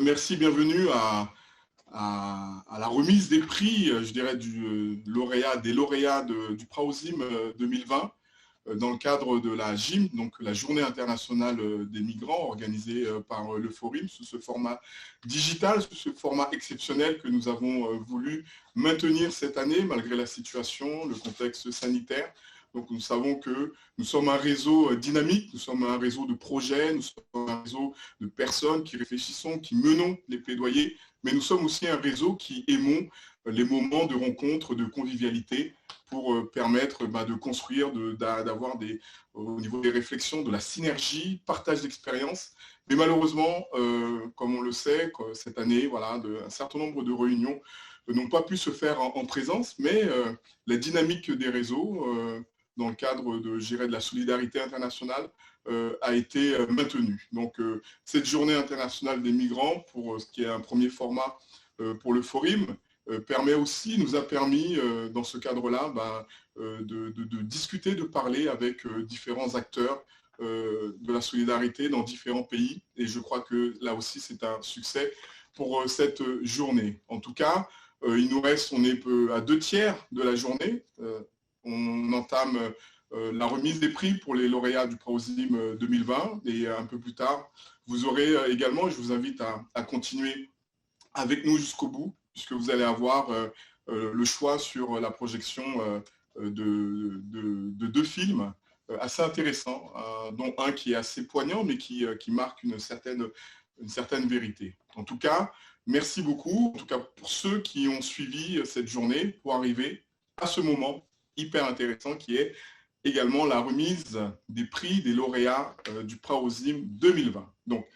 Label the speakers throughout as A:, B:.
A: merci, bienvenue à la remise des prix, je dirais, des lauréats du Praosim 2020 dans le cadre de la JIM, donc la Journée internationale des migrants organisée par le Forum sous ce format digital, sous ce format exceptionnel que nous avons voulu maintenir cette année malgré la situation, le contexte sanitaire. Donc nous savons que nous sommes un réseau dynamique, nous sommes un réseau de projets, nous sommes un réseau de personnes qui réfléchissons, qui menons les plaidoyers, mais nous sommes aussi un réseau qui aimons les moments de rencontre, de convivialité pour permettre de construire, d'avoir au niveau des réflexions, de la synergie, partage d'expériences. Mais malheureusement, comme on le sait, cette année, voilà, un certain nombre de réunions n'ont pas pu se faire en présence, mais la dynamique des réseaux, dans le cadre de la solidarité internationale, a été maintenue. Donc, cette journée internationale des migrants, pour ce qui est un premier format pour le Forum, nous a permis, dans ce cadre-là, de discuter, de parler avec différents acteurs de la solidarité dans différents pays. Et je crois que là aussi, c'est un succès pour cette journée. En tout cas, il nous reste, on est à 2/3 de la journée. On entame la remise des prix pour les lauréats du Praosim 2020 et un peu plus tard, vous aurez également, je vous invite à continuer avec nous jusqu'au bout, puisque vous allez avoir le choix sur la projection de 2 films assez intéressants, dont un qui est assez poignant, mais qui marque une certaine vérité. En tout cas, merci beaucoup, en tout cas pour ceux qui ont suivi cette journée pour arriver à ce moment hyper intéressant qui est également la remise des prix des lauréats du Praosim 2020. Donc,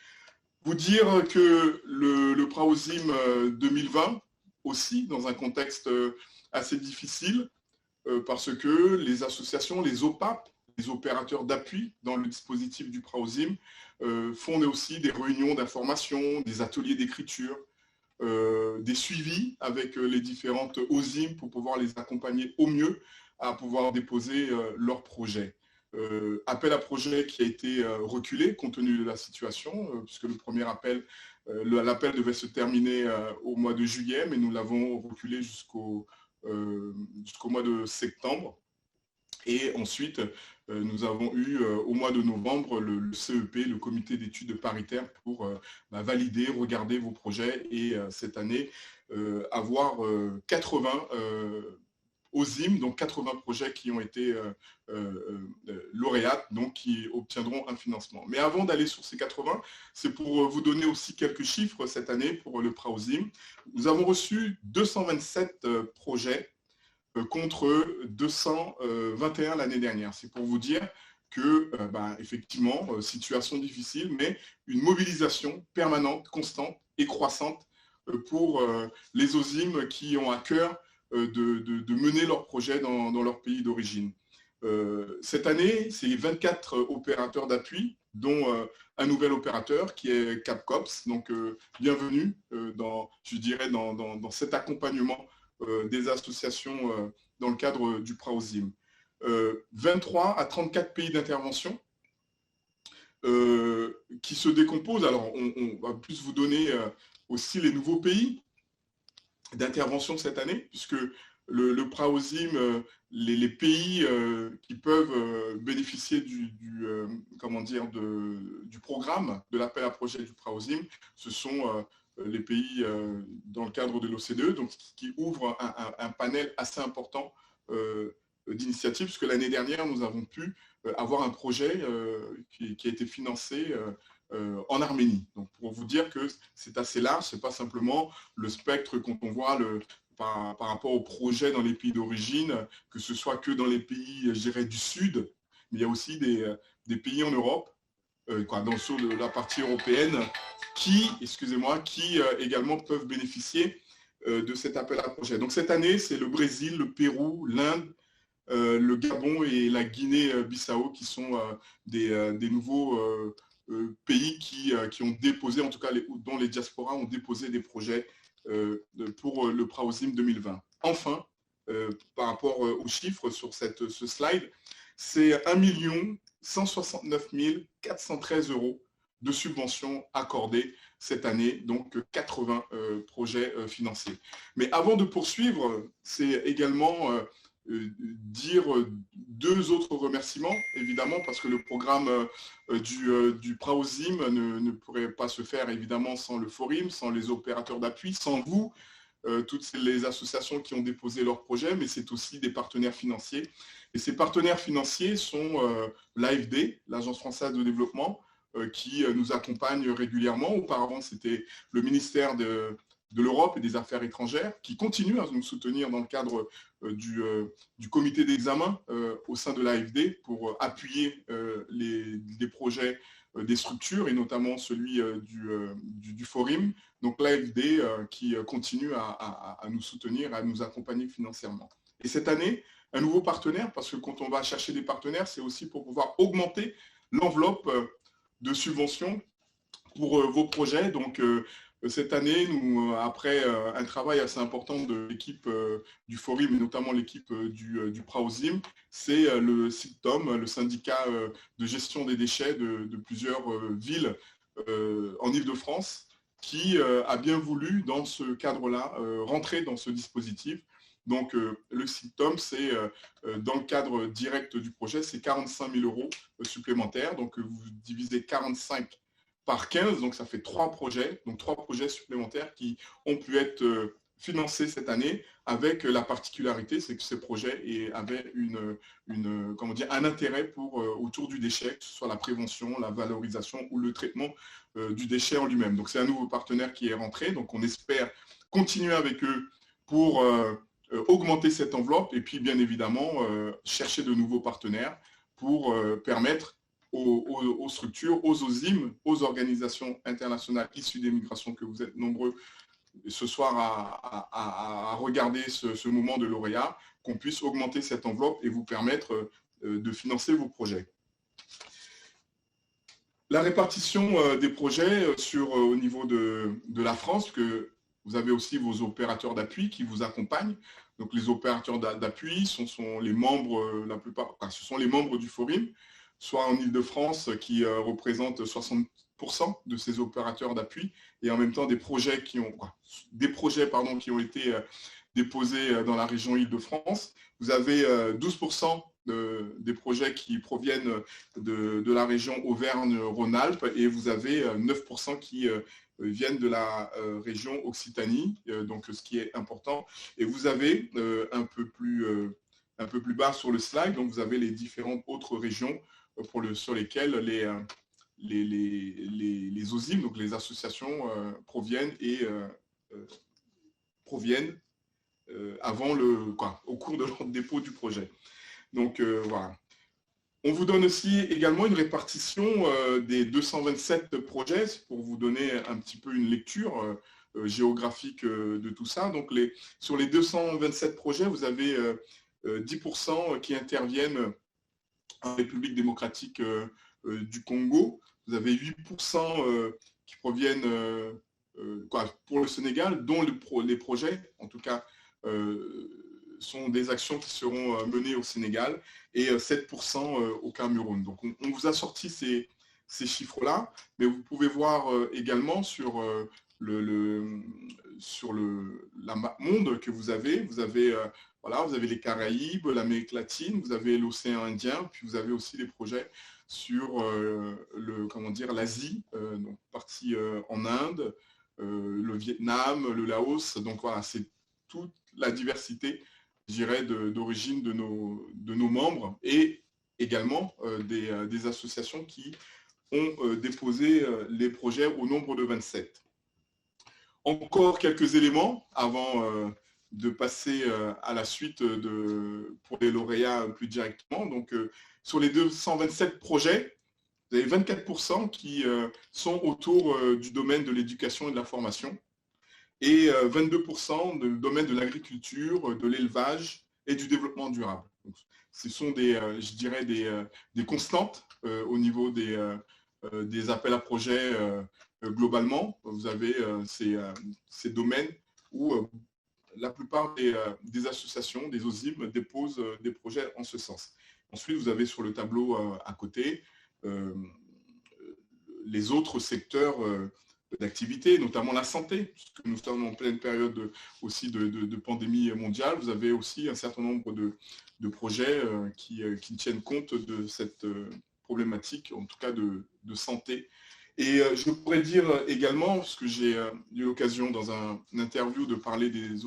A: vous dire que le Praosim 2020, aussi dans un contexte assez difficile, parce que les associations, les OPAP, les opérateurs d'appui dans le dispositif du Praosim, font aussi des réunions d'information, des ateliers d'écriture, des suivis avec les différentes OSIM pour pouvoir les accompagner au mieux à pouvoir déposer leurs projets. Appel à projet qui a été reculé compte tenu de la situation, puisque le premier appel, l'appel devait se terminer au mois de juillet, mais nous l'avons reculé jusqu'au mois de septembre. Et ensuite, nous avons eu au mois de novembre le CEP, le comité d'études paritaires, pour valider, regarder vos projets et cette année avoir 80 OSIM, donc 80 projets qui ont été lauréats, donc qui obtiendront un financement. Mais avant d'aller sur ces 80, c'est pour vous donner aussi quelques chiffres cette année pour le Praosim. Nous avons reçu 227 projets contre 221 l'année dernière. C'est pour vous dire que, effectivement, situation difficile, mais une mobilisation permanente, constante et croissante pour les OSIM qui ont à cœur de mener leurs projets dans leur pays d'origine. Cette année, c'est 24 opérateurs d'appui, dont un nouvel opérateur qui est CapCops. Donc, bienvenue dans cet accompagnement des associations dans le cadre du Praosim. 23 à 34 pays d'intervention qui se décomposent. Alors, on va plus vous donner aussi les nouveaux pays d'intervention cette année, puisque le Praosim, les pays qui peuvent bénéficier du programme de l'appel à projet du Praosim, ce sont les pays dans le cadre de l'OCDE, donc qui ouvre un panel assez important d'initiatives, puisque l'année dernière, nous avons pu avoir un projet qui a été financé en Arménie. Donc, pour vous dire que c'est assez large, ce n'est pas simplement le spectre quand on voit par rapport aux projets dans les pays d'origine, que ce soit que dans les pays, je dirais, du Sud, mais il y a aussi des pays en Europe, dans la partie européenne, qui également peuvent bénéficier de cet appel à projet. Donc cette année, c'est le Brésil, le Pérou, l'Inde, le Gabon et la Guinée-Bissau qui sont des nouveaux pays qui ont déposé, en tout cas dont les diasporas ont déposé des projets pour le Praosim 2020. Enfin, par rapport aux chiffres sur ce slide, c'est 1 169 413 € de subventions accordées cette année, donc 80 projets financés. Mais avant de poursuivre, c'est également dire deux autres remerciements, évidemment, parce que le programme du Praosim ne pourrait pas se faire, évidemment, sans le Forim, sans les opérateurs d'appui, sans vous, toutes les associations qui ont déposé leurs projets, mais c'est aussi des partenaires financiers. Et ces partenaires financiers sont l'AFD, l'Agence française de développement, qui nous accompagne régulièrement. Auparavant, c'était le ministère de l'Europe et des Affaires étrangères, qui continue à nous soutenir dans le cadre du comité d'examen au sein de l'AFD pour appuyer les projets des structures, et notamment celui du Forum. Donc l'AFD qui continue à nous soutenir, à nous accompagner financièrement. Et cette année, un nouveau partenaire, parce que quand on va chercher des partenaires, c'est aussi pour pouvoir augmenter l'enveloppe de subventions pour vos projets. Donc cette année, nous, après un travail assez important de l'équipe du Forum, et notamment l'équipe du Praosim, c'est le SICTOM, le syndicat de gestion des déchets de plusieurs villes en Île-de-France, qui a bien voulu, dans ce cadre-là, rentrer dans ce dispositif. Donc, le SICTOM, c'est dans le cadre direct du projet, c'est 45 000 € supplémentaires. Donc, vous divisez 45 par 15, donc ça fait 3 projets, donc 3 projets supplémentaires qui ont pu être financés cette année, avec la particularité, c'est que ces projets avaient comment dire, un intérêt autour du déchet, que ce soit la prévention, la valorisation ou le traitement du déchet en lui-même. Donc, c'est un nouveau partenaire qui est rentré, donc on espère continuer avec eux pour augmenter cette enveloppe et puis bien évidemment chercher de nouveaux partenaires pour permettre aux structures, aux OSIM, aux organisations internationales issues des migrations, que vous êtes nombreux ce soir à regarder ce moment de lauréat, qu'on puisse augmenter cette enveloppe et vous permettre de financer vos projets. La répartition des projets au niveau de la France, que vous avez aussi vos opérateurs d'appui qui vous accompagnent. Donc les opérateurs d'appui sont les membres, ce sont les membres du Forum, soit en Île-de-France qui représentent 60% de ces opérateurs d'appui, et en même temps des projets qui ont été déposés dans la région Île-de-France. Vous avez 12% des projets qui proviennent de la région Auvergne-Rhône-Alpes, et vous avez 9% qui viennent de la région Occitanie, donc ce qui est important. Et vous avez un peu plus bas sur le slide, donc vous avez les différentes autres régions sur lesquelles les OSIM, donc les associations, proviennent au cours de leur dépôt du projet. Donc voilà. On vous donne aussi également une répartition des 227 projets, pour vous donner un petit peu une lecture géographique de tout ça. Donc sur les 227 projets, vous avez 10% qui interviennent en République démocratique du Congo. Vous avez 8% qui proviennent pour le Sénégal, dont les projets, en tout cas, sont des actions qui seront menées au Sénégal, et 7% au Cameroun. Donc, on vous a sorti ces chiffres-là, mais vous pouvez voir également sur la map monde que vous avez. Vous avez les Caraïbes, l'Amérique latine, vous avez l'océan Indien, puis vous avez aussi des projets sur l'Asie, donc partie en Inde, le Vietnam, le Laos. Donc voilà, c'est toute la diversité, je dirais, d'origine de nos membres, et également des associations qui ont déposé les projets au nombre de 27. Encore quelques éléments avant de passer à la suite pour les lauréats plus directement. Donc, sur les 227 projets, vous avez 24% qui sont autour du domaine de l'éducation et de la formation, et 22% du domaine de l'agriculture, de l'élevage et du développement durable. Donc, ce sont je dirais, des constantes au niveau des appels à projets globalement. Vous avez ces domaines où la plupart des associations, des OSIM, déposent des projets en ce sens. Ensuite, vous avez sur le tableau à côté les autres secteurs d'activité, notamment la santé, puisque nous sommes en pleine période aussi de pandémie mondiale. Vous avez aussi un certain nombre de projets qui tiennent compte de cette problématique, en tout cas de santé. Et je pourrais dire également, parce que j'ai eu l'occasion dans une interview de parler des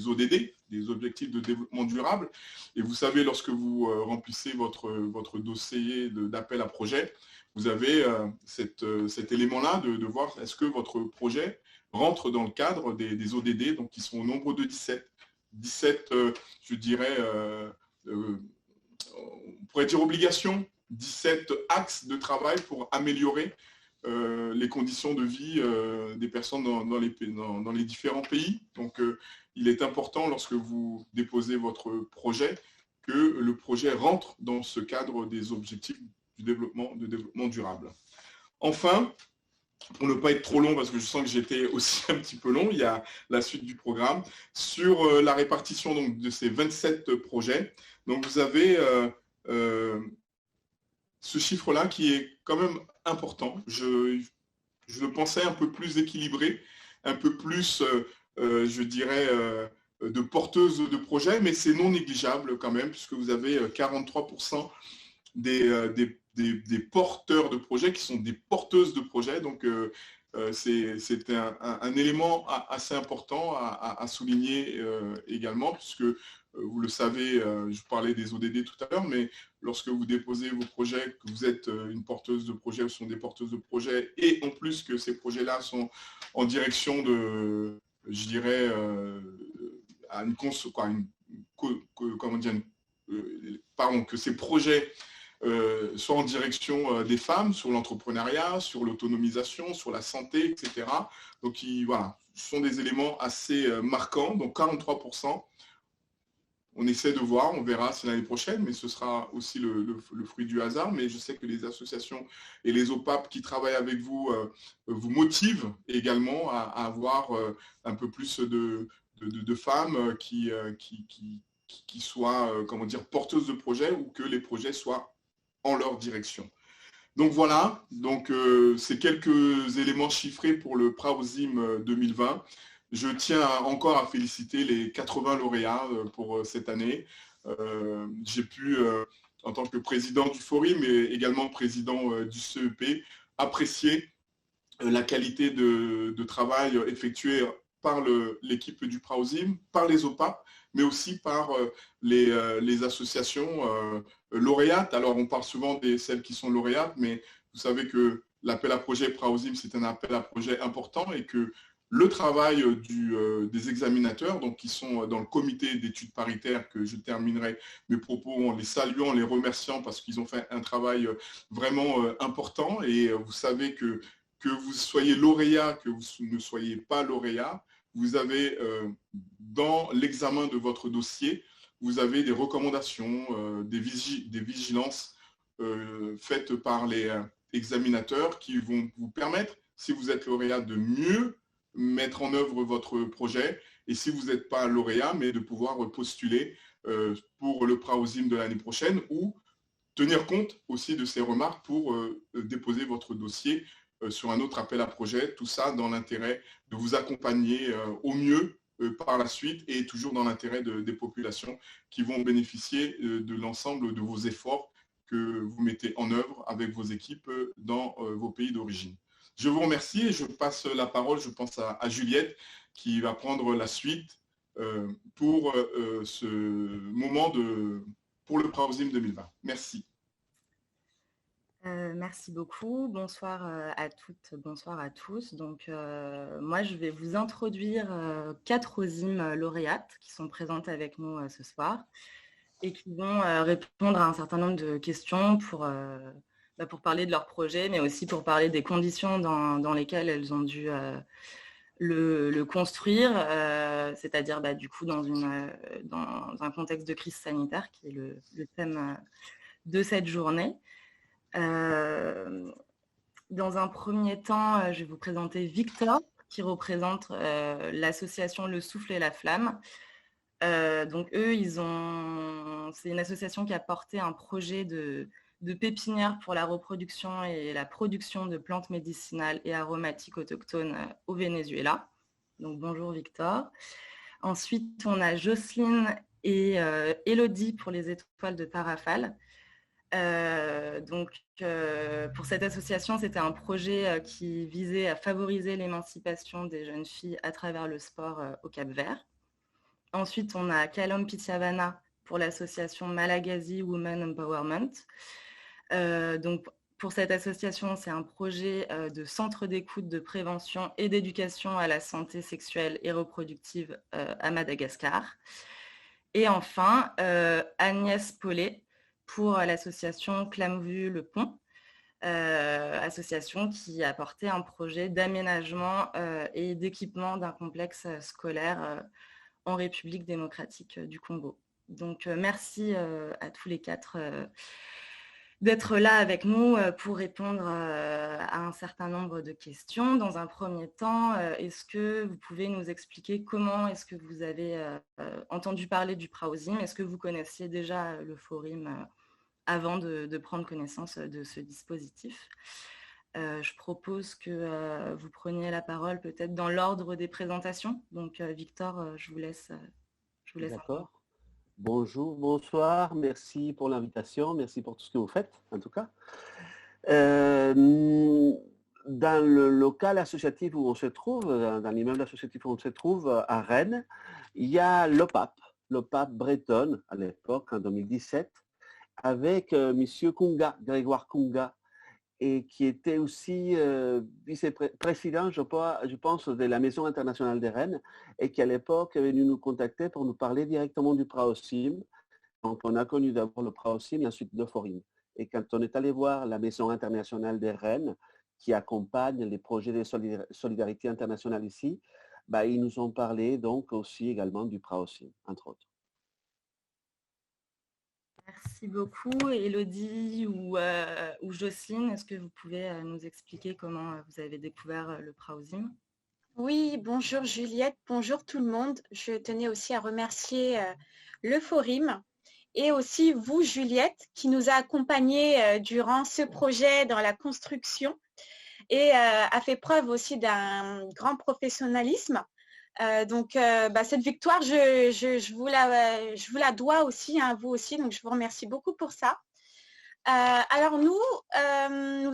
A: ODD, des objectifs de développement durable, et vous savez, lorsque vous remplissez votre dossier d'appel à projet, vous avez cet élément-là de voir est-ce que votre projet rentre dans le cadre des ODD, donc qui sont au nombre de 17. 17, je dirais, on pourrait dire obligation, 17 axes de travail pour améliorer les conditions de vie des personnes dans les différents pays. Donc, il est important, lorsque vous déposez votre projet, que le projet rentre dans ce cadre des objectifs du développement durable. Enfin, pour ne pas être trop long, parce que je sens que j'étais aussi un petit peu long, il y a la suite du programme, sur la répartition donc, de ces 27 projets. Donc, vous avez ce chiffre-là qui est quand même important. Je le pensais un peu plus équilibré, un peu plus, je dirais, de porteuses de projets, mais c'est non négligeable quand même, puisque vous avez 43% des porteurs de projets qui sont des porteuses de projets. Donc, c'est un élément assez important à souligner également, puisque vous le savez, je parlais des ODD tout à l'heure, mais lorsque vous déposez vos projets, que vous êtes une porteuse de projet ou sont des porteuses de projets, et en plus que ces projets-là sont en direction de, je dirais, à une comment dire, pardon, que ces projets soient en direction des femmes, sur l'entrepreneuriat, sur l'autonomisation, sur la santé, etc. Donc, voilà, ce sont des éléments assez marquants. Donc, 43%. On essaie de voir, on verra si l'année prochaine, mais ce sera aussi le fruit du hasard. Mais je sais que les associations et les OPAP qui travaillent avec vous vous motivent également à avoir un peu plus de femmes qui soient, comment dire, porteuses de projets, ou que les projets soient en leur direction. Donc voilà, donc c'est quelques éléments chiffrés pour le Praosim 2020. Je tiens encore à féliciter les 80 lauréats pour cette année. J'ai pu, en tant que président du Forum, mais également président du CEP, apprécier la qualité de travail effectué par l'équipe du Praosim, par les OPAP, mais aussi par les associations lauréates. Alors, on parle souvent de celles qui sont lauréates, mais vous savez que l'appel à projet Praosim, c'est un appel à projet important, et que le travail des examinateurs, donc qui sont dans le comité d'études paritaires, que je terminerai mes propos en les saluant, en les remerciant, parce qu'ils ont fait un travail vraiment important. Et vous savez que vous soyez lauréat, que vous ne soyez pas lauréat, vous avez dans l'examen de votre dossier, vous avez des recommandations, des vigilances faites par les examinateurs, qui vont vous permettre, si vous êtes lauréat, de mieux mettre en œuvre votre projet, et si vous n'êtes pas lauréat, mais de pouvoir postuler pour le Praosim de l'année prochaine, ou tenir compte aussi de ces remarques pour déposer votre dossier sur un autre appel à projet, tout ça dans l'intérêt de vous accompagner au mieux par la suite, et toujours dans l'intérêt des populations qui vont bénéficier de l'ensemble de vos efforts que vous mettez en œuvre avec vos équipes dans vos pays d'origine. Je vous remercie, et je passe la parole, je pense, à Juliette, qui va prendre la suite pour ce moment pour le Praosim 2020. Merci.
B: Merci beaucoup. Bonsoir à toutes, bonsoir à tous. Donc, moi, je vais vous introduire 4 OSIM lauréates qui sont présentes avec nous ce soir, et qui vont répondre à un certain nombre de questions pour parler de leur projet, mais aussi pour parler des conditions dans lesquelles elles ont dû le construire, c'est-à-dire du coup dans un contexte de crise sanitaire, qui est le thème de cette journée. Dans un premier temps, je vais vous présenter Victor, qui représente l'association Le Souffle et la Flamme. Donc eux, c'est une association qui a porté un projet de de pépinières pour la reproduction et la production de plantes médicinales et aromatiques autochtones au Venezuela. Donc bonjour Victor. Ensuite, on a Jocelyne et Elodie pour les étoiles de Tarrafal. Pour cette association, c'était un projet qui visait à favoriser l'émancipation des jeunes filles à travers le sport au Cap-Vert. Ensuite, on a Kalom Pitiavana pour l'association Malagasy Women Empowerment. Pour cette association, c'est un projet de centre d'écoute, de prévention et d'éducation à la santé sexuelle et reproductive à Madagascar. Et enfin, Agnès Paulet pour l'association Clamvu Le Pont, association qui a porté un projet d'aménagement et d'équipement d'un complexe scolaire en République démocratique du Congo. Donc, merci à tous les quatre d'être là avec nous pour répondre à un certain nombre de questions. Dans un premier temps, est-ce que vous pouvez nous expliquer comment est-ce que vous avez entendu parler du Praosim? Est-ce que vous connaissiez déjà le Forim avant de prendre connaissance de ce dispositif? Je propose que vous preniez la parole peut-être dans l'ordre des présentations. Donc, Victor, je vous laisse.
C: D'accord. Bonjour, bonsoir. Merci pour l'invitation. Merci pour tout ce que vous faites, en tout cas. Dans le local associatif où on se trouve, dans l'immeuble associatif où on se trouve à Rennes, il y a l'OPAP bretonne à l'époque, en 2017, avec Monsieur Kunga, Grégoire Kunga, et qui était aussi vice-président, je pense, de la Maison internationale des Rennes, et qui à l'époque est venu nous contacter pour nous parler directement du Praosim. Donc on a connu d'abord le Praosim et ensuite le Forim. Et quand on est allé voir la Maison internationale des Rennes, qui accompagne les projets de solidarité internationale ici, ils nous ont parlé donc aussi également du Praosim, entre autres.
B: Merci beaucoup. Elodie ou Jocelyne, est-ce que vous pouvez nous expliquer comment vous avez découvert le Praosim?
D: Oui, bonjour Juliette, bonjour tout le monde. Je tenais aussi à remercier le Forim et aussi vous Juliette qui nous a accompagnés durant ce projet dans la construction et a fait preuve aussi d'un grand professionnalisme. Cette victoire, je vous la dois aussi, hein, vous aussi, donc je vous remercie beaucoup pour ça. Alors nous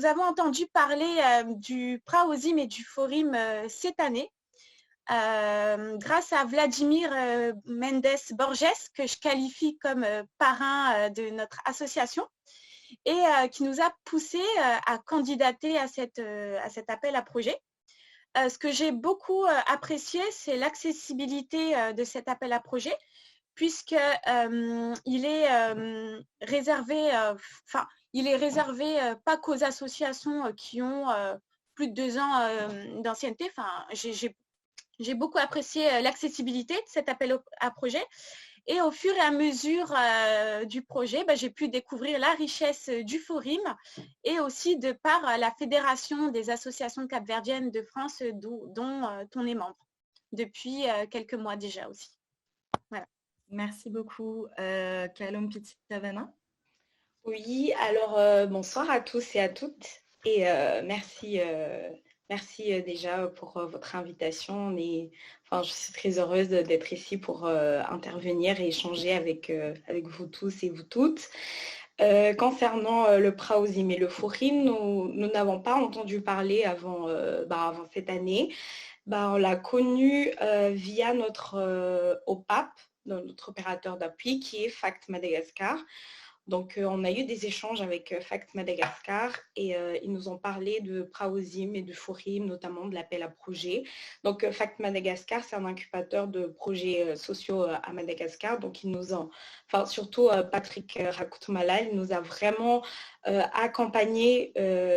D: avons entendu parler du Praosim et du Forim cette année grâce à Vladimir Mendes Borges, que je qualifie comme parrain de notre association et qui nous a poussé à candidater à cet appel à projet. Ce que j'ai beaucoup apprécié, c'est l'accessibilité de cet appel à projet, puisqu'il est réservé, pas qu'aux associations qui ont plus de 2 ans d'ancienneté. J'ai beaucoup apprécié l'accessibilité de cet appel à projet. Et au fur et à mesure du projet, j'ai pu découvrir la richesse du Forim et aussi de par la Fédération des associations capverdiennes de France dont on est membre depuis quelques mois déjà aussi. Voilà.
B: Merci beaucoup. Kalom Pitiavana.
E: Oui, alors bonsoir à tous et à toutes et merci déjà pour votre invitation. Je suis très heureuse d'être ici pour intervenir et échanger avec vous tous et vous toutes. Concernant le Praosim et le Forim, nous n'avons pas entendu parler avant cette année. On l'a connu via notre OPAP, notre opérateur d'appui qui est FACT Madagascar. Donc, on a eu des échanges avec FACT Madagascar et ils nous ont parlé de Praosim et de Forim, notamment de l'appel à projet. Donc, FACT Madagascar, c'est un incubateur de projets sociaux à Madagascar. Donc, surtout Patrick Rakoutoumala, il nous a vraiment accompagnés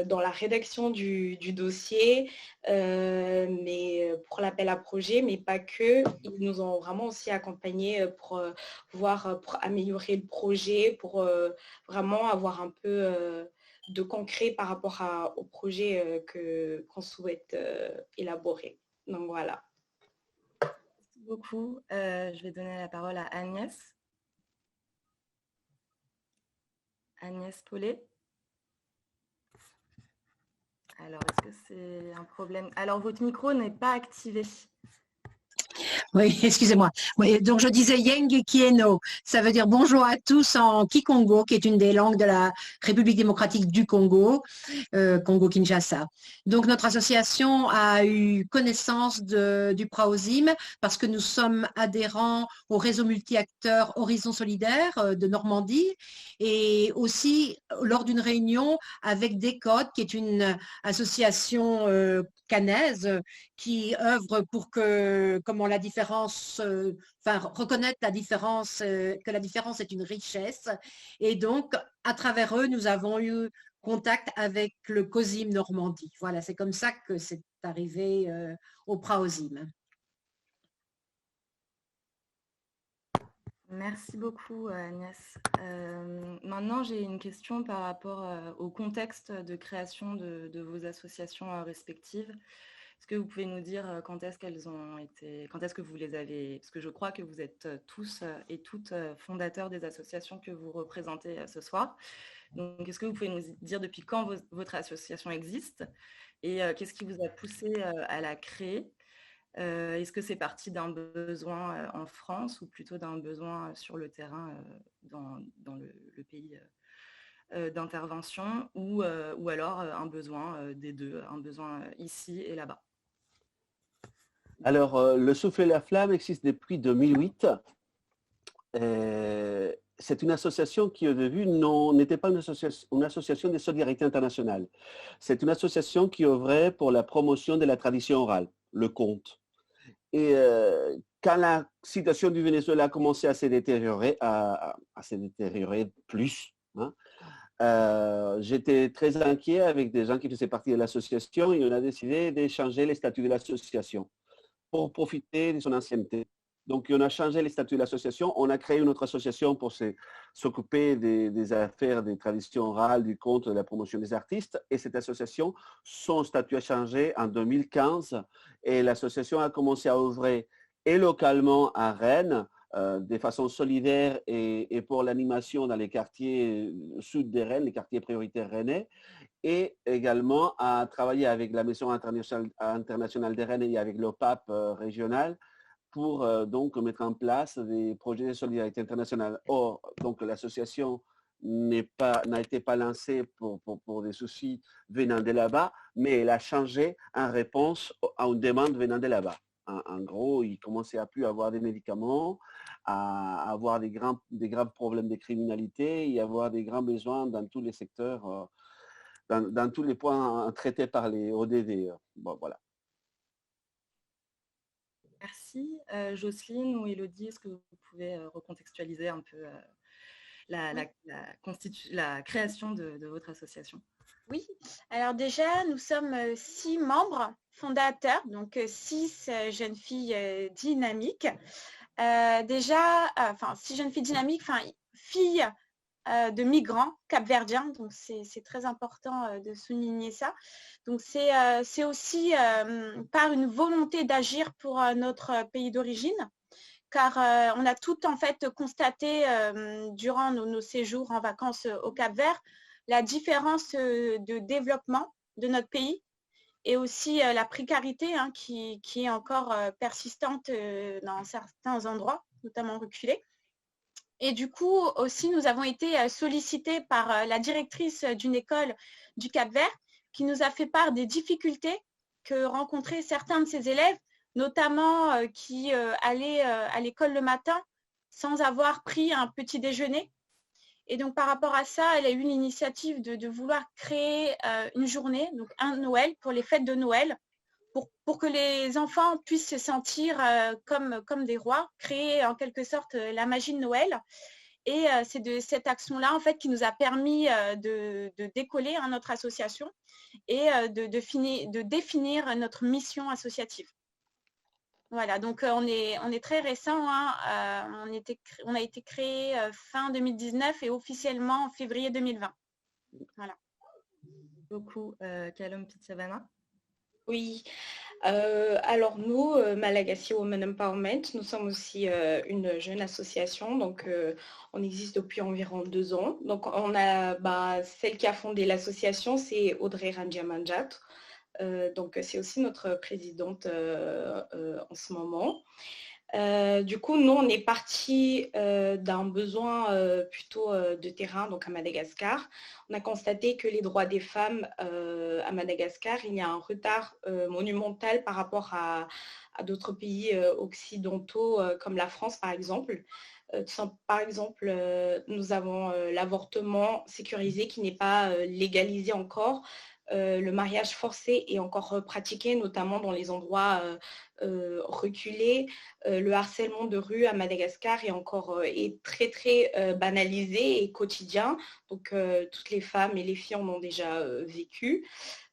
E: dans la rédaction du dossier, mais pour l'appel à projet, mais pas que. Ils nous ont vraiment aussi accompagnés pour améliorer le projet, pour vraiment avoir un peu de concret par rapport au projet qu'on souhaite élaborer. Donc voilà.
B: Merci beaucoup. Je vais donner la parole à Agnès. Agnès Paulet. Alors, est-ce que c'est un problème? Alors, votre micro n'est pas activé.
F: Oui, excusez-moi. Oui, donc je disais Yengi Kieno, ça veut dire bonjour à tous en Kikongo, qui est une des langues de la République démocratique du Congo, Congo-Kinshasa. Donc notre association a eu connaissance du Praosim parce que nous sommes adhérents au réseau multi-acteurs Horizon Solidaire de Normandie et aussi lors d'une réunion avec Décode, qui est une association canaise qui œuvre pour que, comment la différence, reconnaître la différence, que la différence est une richesse. Et donc, à travers eux, nous avons eu contact avec le COSIM Normandie. Voilà, c'est comme ça que c'est arrivé au Praosim.
B: Merci beaucoup, Agnès. Maintenant, j'ai une question par rapport au contexte de création de vos associations respectives. Est-ce que vous pouvez nous dire quand est-ce qu'elles ont été, quand est-ce que vous les avez, parce que je crois que vous êtes tous et toutes fondateurs des associations que vous représentez ce soir. Donc, est-ce que vous pouvez nous dire depuis quand votre association existe et qu'est-ce qui vous a poussé à la créer? Est-ce que c'est parti d'un besoin en France ou plutôt d'un besoin sur le terrain dans le pays d'intervention ou alors un besoin des deux, un besoin ici et là-bas?
C: Alors, le Souffle et la Flamme existe depuis 2008. C'est une association qui, au début, n'était pas une association de solidarité internationale. C'est une association qui œuvrait pour la promotion de la tradition orale, le conte. Et quand la situation du Venezuela a commencé à se détériorer, à se détériorer plus, hein, j'étais très inquiet avec des gens qui faisaient partie de l'association et on a décidé de changer les statuts de l'association pour profiter de son ancienneté. Donc, on a changé les statuts de l'association. On a créé une autre association pour s'occuper des affaires des traditions orales, du conte, de la promotion des artistes. Et cette association, son statut a changé en 2015. Et l'association a commencé à œuvrer et localement à Rennes, de façon solidaire et pour l'animation dans les quartiers sud de Rennes, les quartiers prioritaires rennais, et également à travailler avec la Maison internationale de Rennes et avec l'OPAP régional pour donc mettre en place des projets de solidarité internationale. Or, donc l'association n'a été pas lancée pour des soucis venant de là-bas, mais elle a changé en réponse à une demande venant de là-bas. En gros, il commençait à plus avoir des médicaments, à avoir des graves problèmes de criminalité et à avoir des grands besoins dans tous les secteurs, dans tous les points traités par les ODD. Bon, voilà.
B: Merci. Jocelyne ou Élodie, est-ce que vous pouvez recontextualiser un peu la création de votre association?
D: Oui, alors déjà, nous sommes 6 membres fondateurs, donc 6 jeunes filles dynamiques. Déjà, 6 jeunes filles dynamiques, filles de migrants capverdiens, donc c'est très important de souligner ça. Donc c'est aussi par une volonté d'agir pour notre pays d'origine, car on a tout en fait constaté durant nos séjours en vacances au Cap-Vert, la différence de développement de notre pays et aussi la précarité qui est encore persistante dans certains endroits, notamment reculés. Et du coup, aussi, nous avons été sollicités par la directrice d'une école du Cap-Vert qui nous a fait part des difficultés que rencontraient certains de ses élèves, notamment qui allaient à l'école le matin sans avoir pris un petit déjeuner. Et donc, par rapport à ça, elle a eu l'initiative de vouloir créer une journée, donc un Noël, pour les fêtes de Noël, pour que les enfants puissent se sentir comme des rois, créer en quelque sorte la magie de Noël. Et c'est de cette action-là, en fait, qui nous a permis de décoller notre association et de définir notre mission associative. Voilà, donc on est très récent. On a été créé fin 2019 et officiellement en février 2020. Voilà.
B: Beaucoup. Kalom Pitiavana.
E: Oui, Alors nous, Malagasy Women Empowerment, nous sommes aussi une jeune association, donc on existe depuis environ 2 ans. Donc on a celle qui a fondé l'association, c'est Audrey Randiamanjat. Donc c'est aussi notre présidente en ce moment. Du coup, nous, on est parti d'un besoin plutôt de terrain, donc à Madagascar. On a constaté que les droits des femmes à Madagascar, il y a un retard monumental par rapport à d'autres pays occidentaux comme la France, par exemple. Par exemple, nous avons l'avortement sécurisé qui n'est pas légalisé encore. Le mariage forcé est encore pratiqué, notamment dans les endroits reculés. Le harcèlement de rue à Madagascar est très très banalisé et quotidien. Donc toutes les femmes et les filles en ont déjà vécu.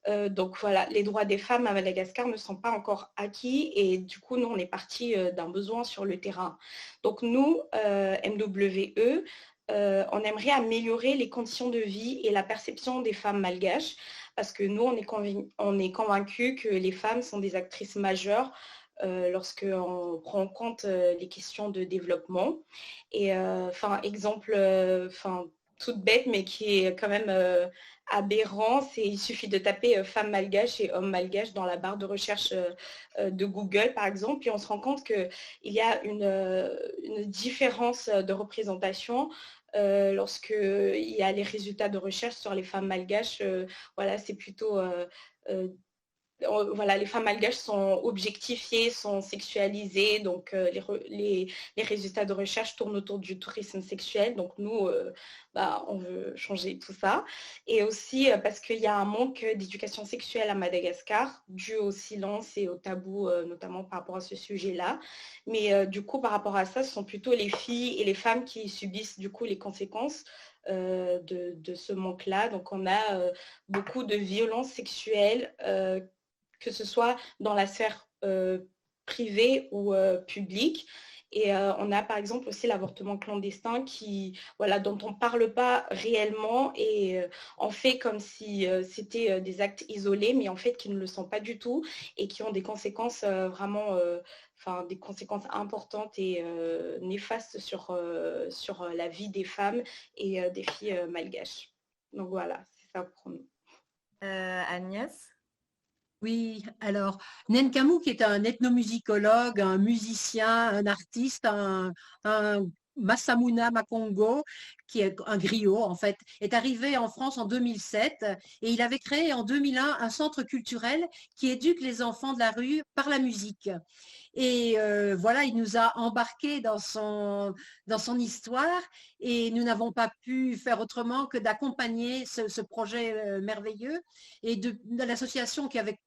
E: Donc voilà, les droits des femmes à Madagascar ne sont pas encore acquis et du coup, nous, on est parti d'un besoin sur le terrain. Donc nous, MWE, on aimerait améliorer les conditions de vie et la perception des femmes malgaches parce que nous, on est convaincus que les femmes sont des actrices majeures lorsqu'on prend en compte les questions de développement. Et exemple, toute bête, mais qui est quand même aberrant, il suffit de taper femme malgache et homme malgache dans la barre de recherche de Google, par exemple, et on se rend compte qu'il y a une différence de représentation lorsqu'il y a les résultats de recherche sur les femmes malgaches. Voilà, c'est plutôt... voilà, les femmes malgaches sont objectifiées, sont sexualisées, donc les résultats de recherche tournent autour du tourisme sexuel. Donc nous, on veut changer tout ça. Et aussi parce qu'il y a un manque d'éducation sexuelle à Madagascar, dû au silence et au tabou, notamment par rapport à ce sujet-là. Mais du coup, par rapport à ça, ce sont plutôt les filles et les femmes qui subissent du coup les conséquences de ce manque-là. Donc on a beaucoup de violences sexuelles que ce soit dans la sphère privée ou publique. Et on a par exemple aussi l'avortement clandestin dont on ne parle pas réellement et on fait comme si c'était des actes isolés, mais en fait qui ne le sont pas du tout et qui ont des conséquences des conséquences importantes et néfastes sur la vie des femmes et des filles malgaches. Donc voilà, c'est ça pour nous.
B: Agnès?
F: Oui, alors Nenkamou, qui est un ethnomusicologue, un musicien, un artiste, un Massamuna Makongo, qui est un griot en fait, est arrivé en France en 2007 et il avait créé en 2001 un centre culturel qui éduque les enfants de la rue par la musique. Et voilà, il nous a embarqués dans son histoire et nous n'avons pas pu faire autrement que d'accompagner ce projet merveilleux. Et de l'association qui avait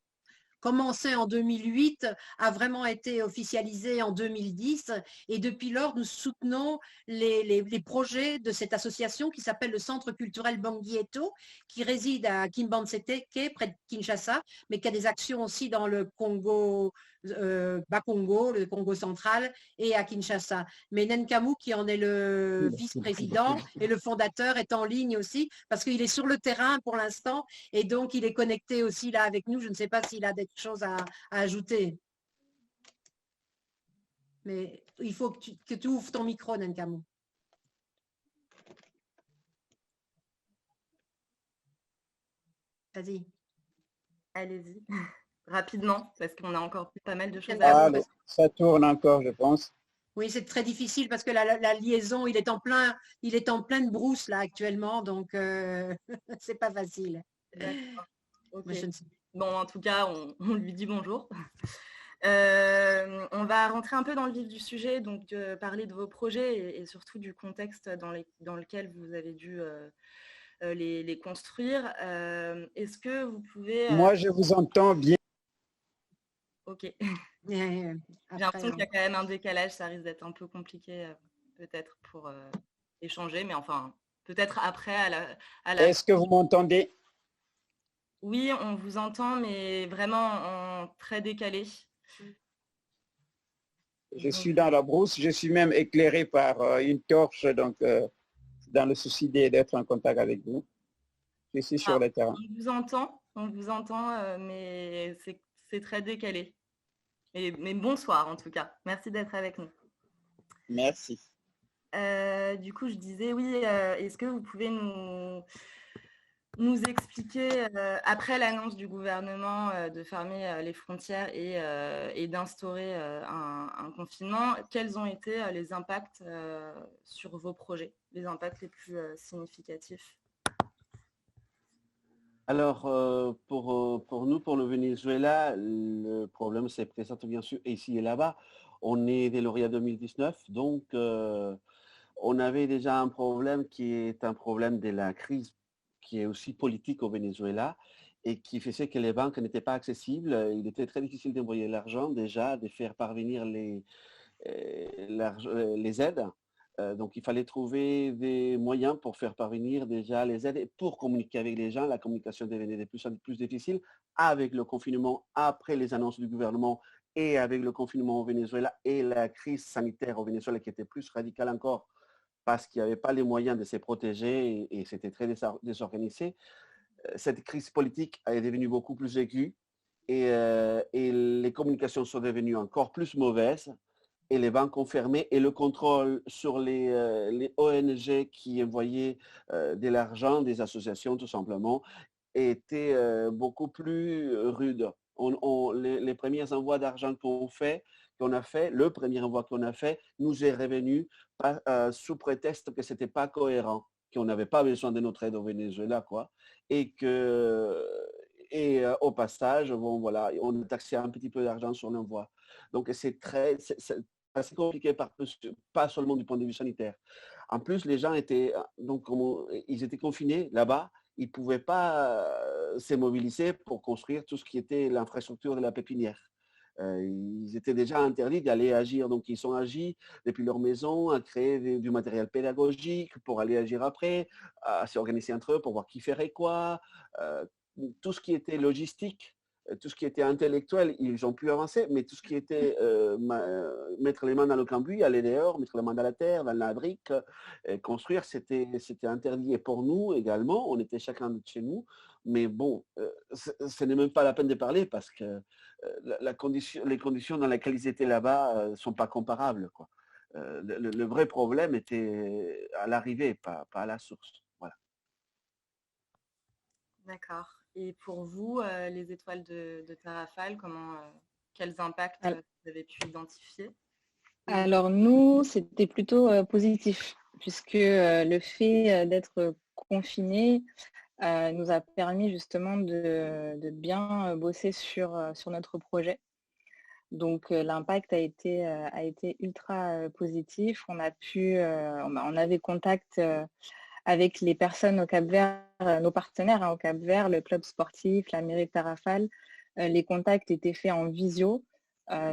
F: commencé en 2008, a vraiment été officialisé en 2010 et depuis lors, nous soutenons les projets de cette association qui s'appelle le Centre culturel Bangui-Eto, qui réside à Kimbanseteke, près de Kinshasa, mais qui a des actions aussi dans le Congo, Bas-Congo, le Congo central et à Kinshasa. Mais Nenkamou, qui en est le vice-président et le fondateur, est en ligne aussi parce qu'il est sur le terrain pour l'instant et donc il est connecté aussi là avec nous. Je ne sais pas s'il a des choses à ajouter. Mais il faut que tu ouvres ton micro, Nenkamou. Vas-y.
B: Allez-y, rapidement, parce qu'on a encore pas mal de choses à voir.
G: Ça tourne encore, je pense.
F: Oui, c'est très difficile parce que la liaison, il est en pleine brousse là actuellement, donc c'est pas facile.
B: Okay. Bon, en tout cas, on lui dit bonjour. On va rentrer un peu dans le vif du sujet, donc parler de vos projets et surtout du contexte dans lequel vous avez dû les construire. Est-ce que vous pouvez...
G: Moi, je vous entends bien.
B: Ok. J'ai l'impression qu'il y a quand même un décalage, ça risque d'être un peu compliqué peut-être pour échanger, mais enfin, peut-être après à la...
G: Est-ce que vous m'entendez?
B: Oui, on vous entend, mais vraiment en très décalé.
G: Je suis dans la brousse, je suis même éclairé par une torche, donc dans le souci d'être en contact avec vous. Je suis sur le terrain.
B: On vous entend, mais c'est très décalé. Mais bonsoir en tout cas. Merci d'être avec nous.
G: Merci.
B: Du coup, je disais, oui, est-ce que vous pouvez nous expliquer, après l'annonce du gouvernement de fermer les frontières et d'instaurer un confinement, quels ont été les impacts sur vos projets, les impacts les plus significatifs?
C: Alors, pour nous, pour le Venezuela, le problème s'est présenté bien sûr ici et là-bas. On est des lauréats 2019, donc on avait déjà un problème qui est un problème de la crise qui est aussi politique au Venezuela et qui faisait que les banques n'étaient pas accessibles. Il était très difficile d'envoyer l'argent déjà, de faire parvenir les aides. Donc, il fallait trouver des moyens pour faire parvenir déjà les aides et pour communiquer avec les gens. La communication devenait de plus en plus difficile avec le confinement, après les annonces du gouvernement et avec le confinement au Venezuela et la crise sanitaire au Venezuela qui était plus radicale encore parce qu'il n'y avait pas les moyens de se protéger et c'était très désorganisé. Cette crise politique est devenue beaucoup plus aiguë et les communications sont devenues encore plus mauvaises. Et les banques ont fermé et le contrôle sur les ONG qui envoyaient de l'argent, des associations tout simplement, était beaucoup plus rude. Les premiers envois d'argent qu'on a fait, le premier envoi qu'on a fait, nous est revenu sous prétexte que ce n'était pas cohérent, qu'on n'avait pas besoin de notre aide au Venezuela, quoi, et au passage, bon, voilà, on a taxé un petit peu d'argent sur l'envoi. Donc c'est assez compliqué, pas seulement du point de vue sanitaire. En plus, les gens étaient, donc, ils étaient confinés là-bas, ils ne pouvaient pas se mobiliser pour construire tout ce qui était l'infrastructure de la pépinière. Ils étaient déjà interdits d'aller agir, donc ils ont agi depuis leur maison, à créer du matériel pédagogique pour aller agir après, à s'organiser entre eux pour voir qui ferait quoi, tout ce qui était logistique, tout ce qui était intellectuel, ils ont pu avancer, mais tout ce qui était mettre les mains dans le cambouis, aller dehors, mettre les mains dans la terre, dans la brique, construire, c'était interdit. Et pour nous également, on était chacun de chez nous, mais bon, ce n'est même pas la peine de parler parce que les conditions dans lesquelles ils étaient là-bas ne sont pas comparables, quoi. Le vrai problème était à l'arrivée, pas à la source. Voilà.
B: D'accord. Et pour vous, les étoiles de Tarrafal, quels impacts vous avez pu identifier?
E: Alors nous, c'était plutôt positif, puisque le fait d'être confiné nous a permis justement de bien bosser sur notre projet. Donc l'impact a été ultra positif. On avait contact avec les personnes au Cap-Vert, nos partenaires au Cap-Vert, le club sportif, la mairie de Tarrafal. Les contacts étaient faits en visio.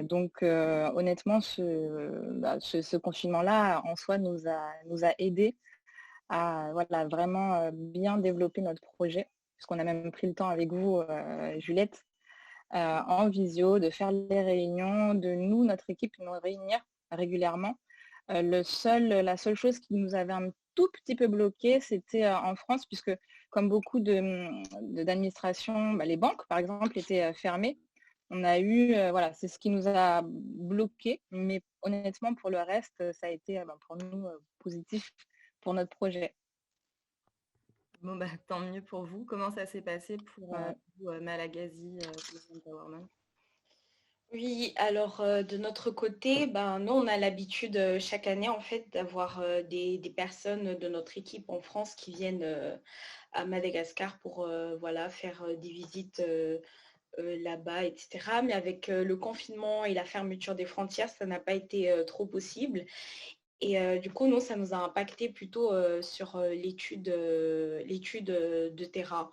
E: Donc honnêtement, ce confinement-là, en soi, nous a aidés à vraiment bien développer notre projet, puisqu'on a même pris le temps avec vous, Juliette, en visio, de faire les réunions, notre équipe, nous réunir régulièrement. La seule chose qui nous avait un tout petit peu bloqué, c'était en France, puisque comme beaucoup d'administrations, les banques, par exemple, étaient fermées. On a eu, c'est ce qui nous a bloqué, mais honnêtement, pour le reste, ça a été pour nous positif pour notre projet.
B: Bon, tant mieux pour vous. Comment ça s'est passé pour vous, Malagasy, Empowerment?
E: Oui, alors de notre côté, nous, on a l'habitude chaque année, en fait, d'avoir des personnes de notre équipe en France qui viennent à Madagascar pour faire des visites là-bas, etc. Mais avec le confinement et la fermeture des frontières, ça n'a pas été trop possible. Et du coup, nous, ça nous a impacté plutôt sur l'étude de terrain.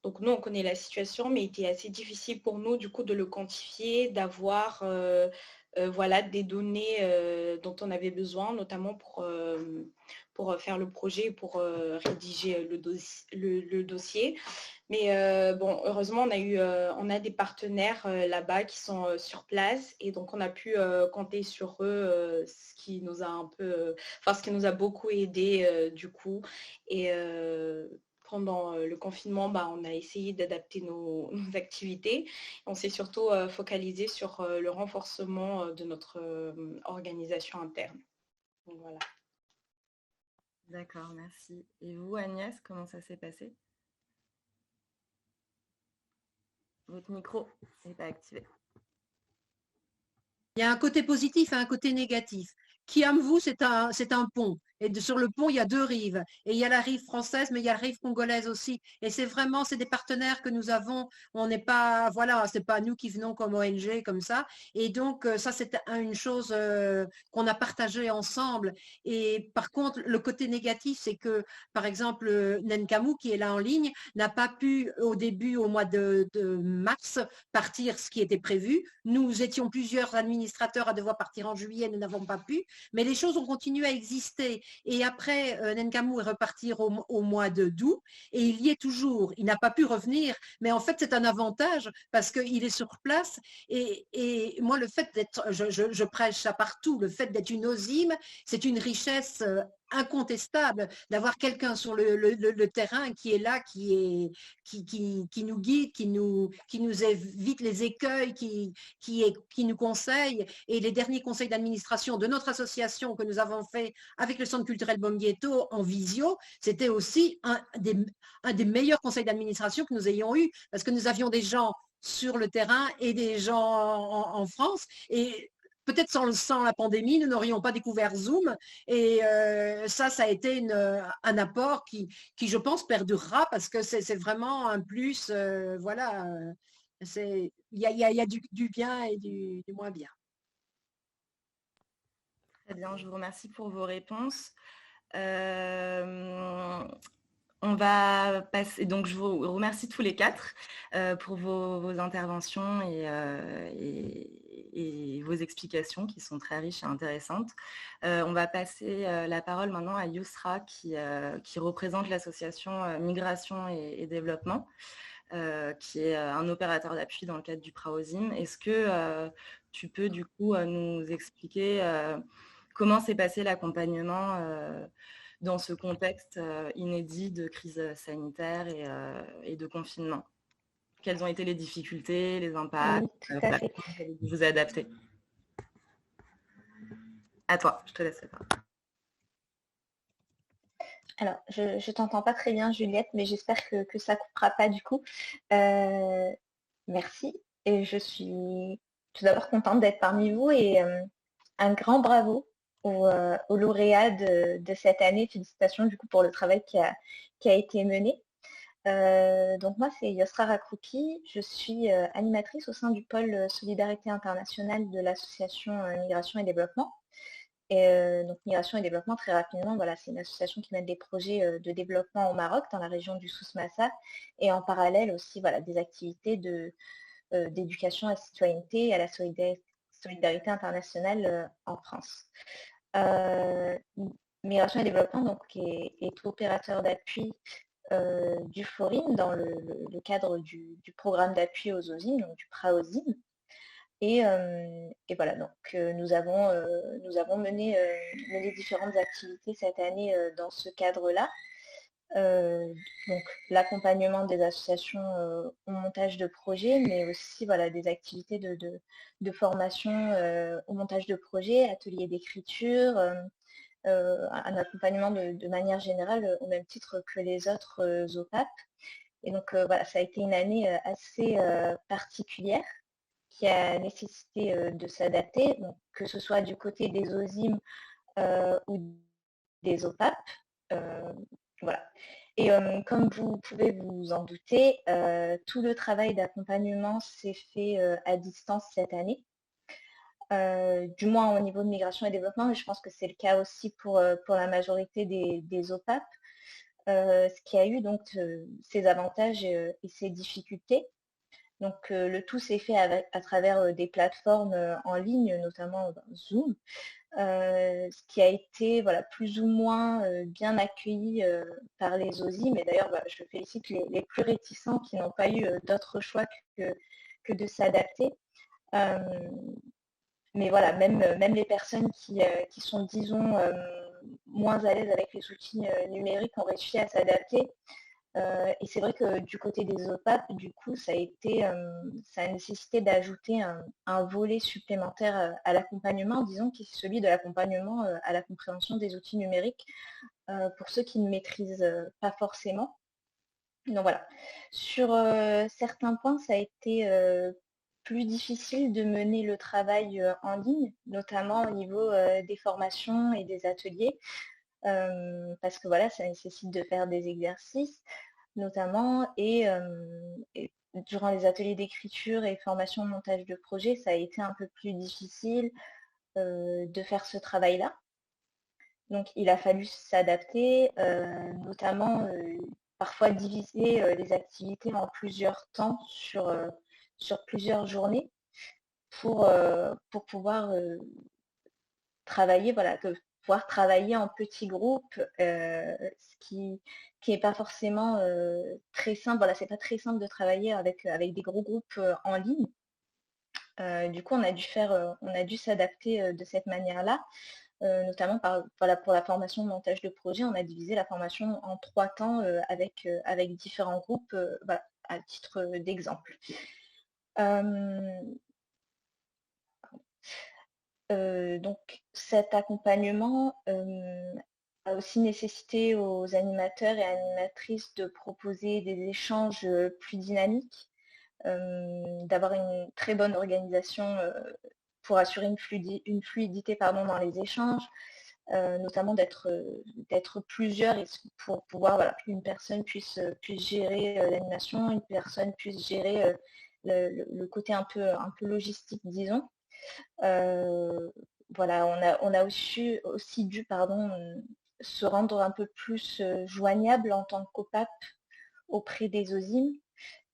E: Donc nous, on connaît la situation, mais il était assez difficile pour nous, du coup, de le quantifier, d'avoir des données dont on avait besoin, notamment pour faire le projet, pour rédiger le dossier. Mais heureusement, on a des partenaires là-bas qui sont sur place et donc on a pu compter sur eux, ce qui nous a beaucoup aidé du coup. Et pendant le confinement, on a essayé d'adapter nos activités. On s'est surtout focalisé sur le renforcement de notre organisation interne. Donc, voilà.
B: D'accord, merci. Et vous, Agnès, comment ça s'est passé? Votre micro n'est pas activé.
F: Il y a un côté positif et un côté négatif. Kiamvu, c'est un pont. Et sur le pont, il y a deux rives. Et il y a la rive française, mais il y a la rive congolaise aussi. Et c'est des partenaires que nous avons. On n'est pas, voilà, c'est pas nous qui venons comme ONG, comme ça. Et donc, ça, c'est une chose qu'on a partagée ensemble. Et par contre, le côté négatif, c'est que, par exemple, Nenkamu, qui est là en ligne, n'a pas pu, au début, au mois de mars, partir ce qui était prévu. Nous étions plusieurs administrateurs à devoir partir en juillet, nous n'avons pas pu. Mais les choses ont continué à exister. Et après, Nenkamu est reparti au mois d'août et il y est toujours. Il n'a pas pu revenir, mais en fait, c'est un avantage parce qu'il est sur place. Et moi, le fait d'être, je prêche ça partout, le fait d'être une OSIM, c'est une richesse incontestable d'avoir quelqu'un sur le terrain qui est là, qui nous guide, qui nous évite les écueils, qui nous conseille. Et les derniers conseils d'administration de notre association que nous avons fait avec le Centre culturel Bonguieto en visio, c'était aussi un des meilleurs conseils d'administration que nous ayons eu, parce que nous avions des gens sur le terrain et des gens en France. Et peut-être sans la pandémie, nous n'aurions pas découvert Zoom. Et ça a été un apport qui, je pense, perdurera parce que c'est vraiment un plus. Voilà, il y a du bien et du moins bien.
B: Très bien, je vous remercie pour vos réponses. On va passer, donc je vous remercie tous les quatre pour vos interventions et vos explications qui sont très riches et intéressantes. On va passer la parole maintenant à Yousra qui représente l'association Migration et Développement, qui est un opérateur d'appui dans le cadre du PRAOSIM. Est-ce que tu peux du coup nous expliquer comment s'est passé l'accompagnement dans ce contexte inédit de crise sanitaire et de confinement? Quelles ont été les difficultés, les impacts?
H: Oui, tout à fait.
B: Vous vous adaptez. À toi, je te laisse la parole.
H: Alors, je ne t'entends pas très bien, Juliette, mais j'espère que ça ne coupera pas du coup. Merci. Et je suis tout d'abord contente d'être parmi vous et un grand bravo aux lauréats de cette année. Félicitations du coup pour le travail qui a été mené. Donc moi, c'est Yousra Rakrouki. Je suis animatrice au sein du pôle Solidarité internationale de l'association Migration et Développement. Et donc Migration et Développement, très rapidement, voilà, c'est une association qui mène des projets de développement au Maroc, dans la région du Souss-Massa, et en parallèle aussi voilà, des activités d'éducation à la citoyenneté et à la solidarité internationale en France. Migration et Développement donc, est opérateur d'appui du Forum dans le cadre du programme d'appui aux OSIM, donc du PRAOSIM. Et voilà, donc nous avons mené différentes activités cette année dans ce cadre-là. Donc l'accompagnement des associations au montage de projets, mais aussi voilà, des activités de formation au montage de projets, ateliers d'écriture, un accompagnement de manière générale au même titre que les autres OPAP. Et donc voilà, ça a été une année assez particulière, qui a nécessité de s'adapter, que ce soit du côté des OSIM ou des OPAP. Voilà. Et comme vous pouvez vous en douter, tout le travail d'accompagnement s'est fait à distance cette année, du moins au niveau de migration et développement, mais je pense que c'est le cas aussi pour la majorité des OPAP, ce qui a eu donc ses avantages et ses difficultés. Donc le tout s'est fait à travers des plateformes en ligne, notamment Zoom, ce qui a été voilà, plus ou moins bien accueilli par les OSIM. Mais d'ailleurs, je félicite les plus réticents qui n'ont pas eu d'autre choix que de s'adapter. Mais voilà, même les personnes qui sont, disons, moins à l'aise avec les outils numériques ont réussi à s'adapter. Et c'est vrai que du côté des OPAP, du coup, ça a nécessité d'ajouter un volet supplémentaire à l'accompagnement, disons, qui est celui de l'accompagnement à la compréhension des outils numériques pour ceux qui ne maîtrisent pas forcément. Donc voilà. Sur certains points, ça a été plus difficile de mener le travail en ligne, notamment au niveau des formations et des ateliers, parce que voilà, ça nécessite de faire des exercices, notamment, et durant les ateliers d'écriture et formation de montage de projet, ça a été un peu plus difficile de faire ce travail-là. Donc, il a fallu s'adapter, notamment parfois diviser les activités en plusieurs temps sur plusieurs journées pour pouvoir travailler, voilà, pouvoir travailler en petits groupes, ce qui n'est pas forcément très simple. Voilà, c'est pas très simple de travailler avec des gros groupes en ligne. Du coup, on a dû s'adapter de cette manière-là. Notamment pour la formation de montage de projet, on a divisé la formation en 3 temps avec différents groupes, à titre d'exemple. Donc cet accompagnement a aussi nécessité aux animateurs et animatrices de proposer des échanges plus dynamiques, d'avoir une très bonne organisation pour assurer une fluidité dans les échanges, notamment d'être plusieurs et pour pouvoir, voilà, qu'une personne puisse gérer l'animation, une personne puisse gérer le côté un peu logistique, disons. Voilà, on a aussi dû se rendre un peu plus joignable en tant qu'OPAP auprès des OSIM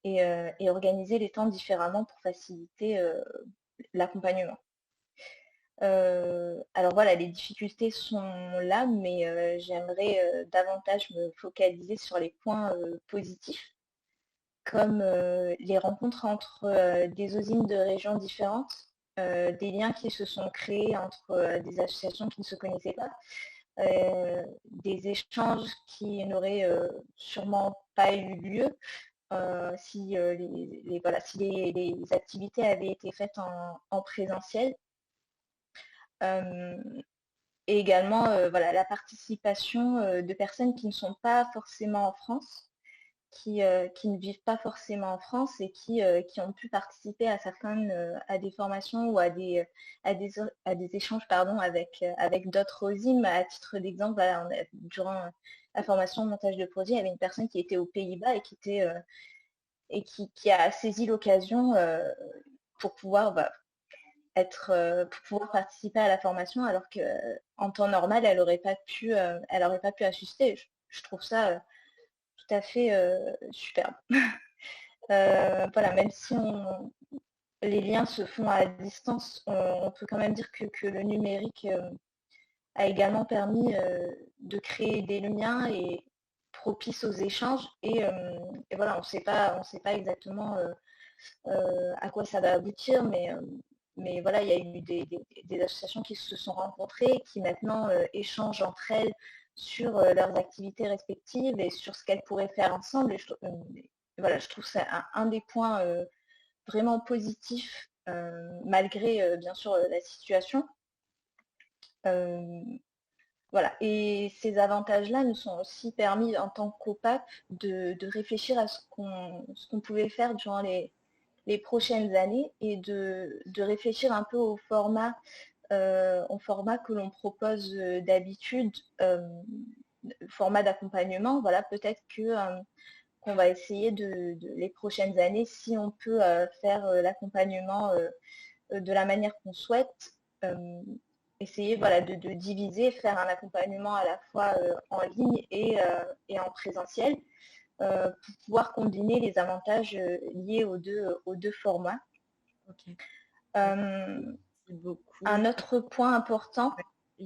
H: et organiser les temps différemment pour faciliter l'accompagnement. Alors voilà, les difficultés sont là, mais j'aimerais davantage me focaliser sur les points positifs, comme les rencontres entre des OSIM de régions différentes, des liens qui se sont créés entre des associations qui ne se connaissaient pas, des échanges qui n'auraient sûrement pas eu lieu si les activités avaient été faites en présentiel. Et également la participation de personnes qui ne sont pas forcément en France, qui ne vivent pas forcément en France et qui ont pu participer à à des formations ou à des échanges avec d'autres OSIM. À titre d'exemple, voilà, durant la formation de montage de projet, il y avait une personne qui était aux Pays-Bas et qui a saisi l'occasion pour pouvoir pour pouvoir participer à la formation, alors qu'en temps normal, elle n'aurait pas pu assister. Je trouve ça tout à fait superbe. Voilà, même si les liens se font à distance, on peut quand même dire que le numérique a également permis de créer des liens et propices aux échanges. Et voilà, on ne sait pas exactement à quoi ça va aboutir, mais voilà, il y a eu des associations qui se sont rencontrées, qui maintenant échangent entre elles sur leurs activités respectives et sur ce qu'elles pourraient faire ensemble. Et je trouve ça un des points vraiment positifs, malgré bien sûr la situation. Voilà. Et ces avantages-là nous sont aussi permis en tant qu'OPAP de réfléchir à ce qu'on pouvait faire durant les prochaines années et de réfléchir un peu au format que l'on propose d'habitude, format d'accompagnement. Voilà, peut-être qu'on va essayer les prochaines années, si on peut faire l'accompagnement de la manière qu'on souhaite, essayer de diviser, faire un accompagnement à la fois en ligne et en présentiel, pour pouvoir combiner les avantages liés aux deux formats.
B: Okay.
H: Un autre point important est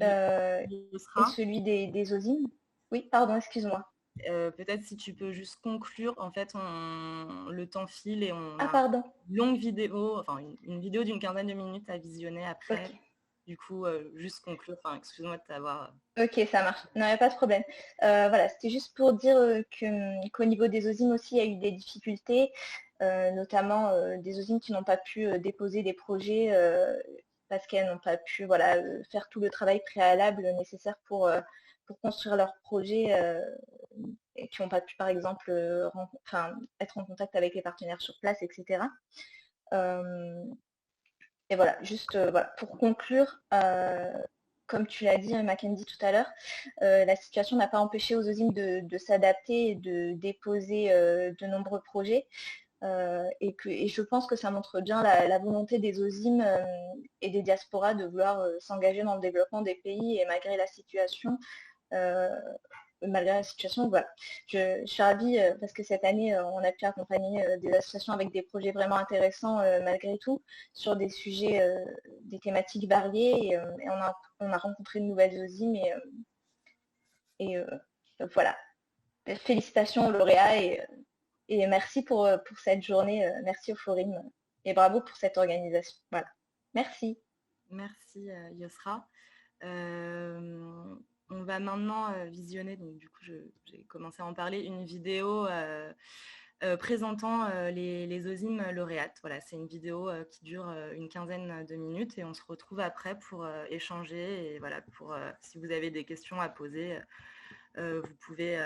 H: celui des OSIM. Oui, pardon, excuse-moi.
B: Peut-être si tu peux juste conclure, en fait, le temps file et on
H: a
B: une longue vidéo, enfin une vidéo d'une quinzaine de minutes à visionner après.
H: Okay.
B: du coup, juste conclure, enfin, excuse-moi de t'avoir...
H: Ok, ça marche. Non, il n'y a pas de problème. Voilà, c'était juste pour dire qu'au niveau des OSIM aussi, il y a eu des difficultés, notamment des OSIM qui n'ont pas pu déposer des projets parce qu'elles n'ont pas pu faire tout le travail préalable nécessaire pour construire leur projet et qui n'ont pas pu, par exemple, être en contact avec les partenaires sur place, etc. Et voilà, juste pour conclure, comme tu l'as dit, Mackenzie, tout à l'heure, la situation n'a pas empêché aux OSIM de s'adapter et de déposer de nombreux projets. Et je pense que ça montre bien la volonté des OSIM et des diasporas de vouloir s'engager dans le développement des pays, et malgré la situation, voilà. Je suis ravie parce que cette année, on a pu accompagner des associations avec des projets vraiment intéressants malgré tout, sur des sujets, des thématiques variées, et on a rencontré de nouvelles OSIM, et voilà. Félicitations aux lauréats, et merci pour cette journée, merci au Forum, et bravo pour cette organisation. Voilà. Merci.
B: Merci Yosra. On va maintenant visionner, donc du coup j'ai commencé à en parler, une vidéo présentant les OSIM lauréates. Voilà, c'est une vidéo qui dure une quinzaine de minutes, et on se retrouve après pour échanger, et voilà, pour si vous avez des questions à poser, vous pouvez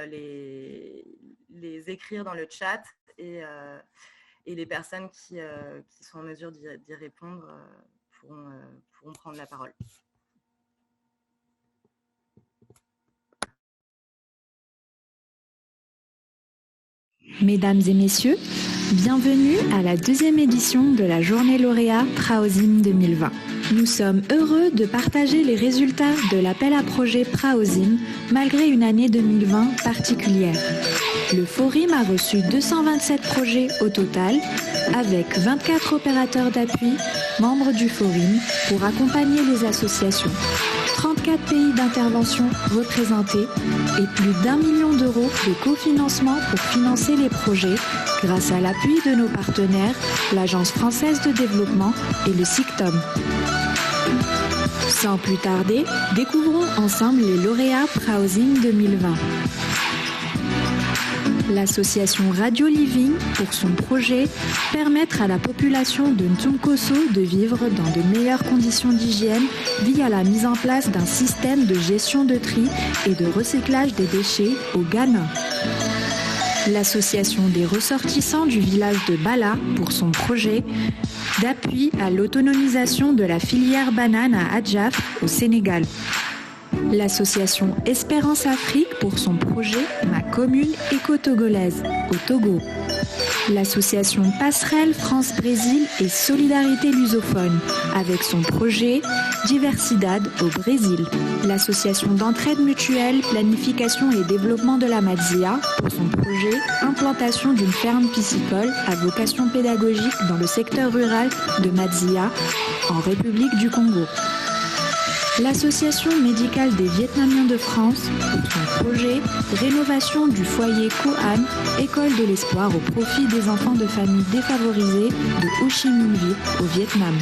B: les écrire dans le chat, et les personnes qui sont en mesure d'y répondre pourront prendre la parole.
I: Mesdames et messieurs, bienvenue à la deuxième édition de la Journée lauréat PRAOSIM 2020. Nous sommes heureux de partager les résultats de l'appel à projet PRAOSIM malgré une année 2020 particulière. Le Forum a reçu 227 projets au total, avec 24 opérateurs d'appui, membres du Forum, pour accompagner les associations. 34 pays d'intervention représentés et plus d'1 million d'euros de cofinancement pour financer les projets grâce à l'appui de nos partenaires, l'Agence française de développement et le SICTOM. Sans plus tarder, découvrons ensemble les lauréats PRAOSIM 2020. L'association Radio Living, pour son projet, permettre à la population de Ntumkoso de vivre dans de meilleures conditions d'hygiène via la mise en place d'un système de gestion de tri et de recyclage des déchets au Ghana. L'association des ressortissants du village de Bala, pour son projet, d'appui à l'autonomisation de la filière banane à Adjaf, au Sénégal. L'association Espérance Afrique pour son projet Ma commune éco-togolaise au Togo. L'association Passerelle France-Brésil et Solidarité lusophone avec son projet Diversidad au Brésil. L'association d'entraide mutuelle, planification et développement de la Madzia pour son projet Implantation d'une ferme piscicole à vocation pédagogique dans le secteur rural de Madzia en République du Congo. L'Association médicale des Vietnamiens de France pour son projet Rénovation du foyer Koan, école de l'espoir au profit des enfants de familles défavorisées de Ho Chi Minh Ville au Vietnam.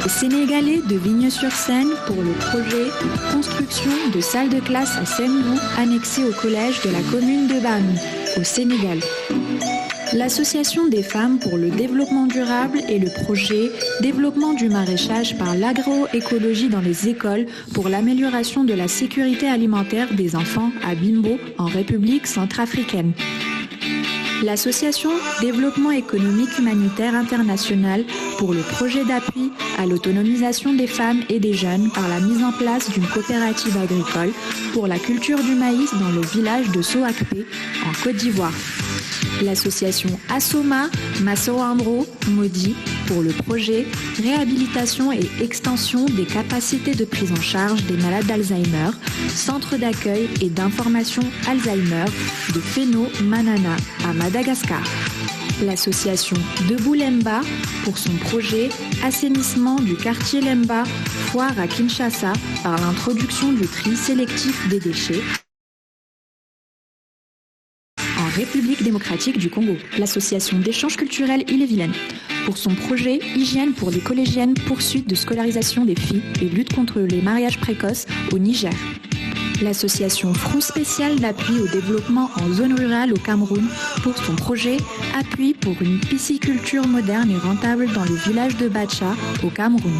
I: Les Sénégalais de Vigne-sur-Seine pour le projet Construction de salles de classe à Sembou annexées au collège de la commune de Bani au Sénégal. L'Association des femmes pour le développement durable et le projet Développement du maraîchage par l'agroécologie dans les écoles pour l'amélioration de la sécurité alimentaire des enfants à Bimbo en République centrafricaine. L'association Développement économique humanitaire international pour le projet d'appui à l'autonomisation des femmes et des jeunes par la mise en place d'une coopérative agricole pour la culture du maïs dans le village de Soakpé en Côte d'Ivoire. L'association Assoma Massoandro Modi pour le projet Réhabilitation et extension des capacités de prise en charge des malades d'Alzheimer, centre d'accueil et d'information Alzheimer de Feno Manana à Madagascar. L'association Debout Lemba pour son projet Assainissement du quartier Lemba, foire à Kinshasa par l'introduction du tri sélectif des déchets. En République démocratique du Congo. L'association d'échange culturel Ille-et-Vilaine. Pour son projet Hygiène pour les collégiennes, poursuite de scolarisation des filles et lutte contre les mariages précoces au Niger. L'association Front spécial d'appui au développement en zone rurale au Cameroun pour son projet Appui pour une pisciculture moderne et rentable dans le village de Bacha au Cameroun.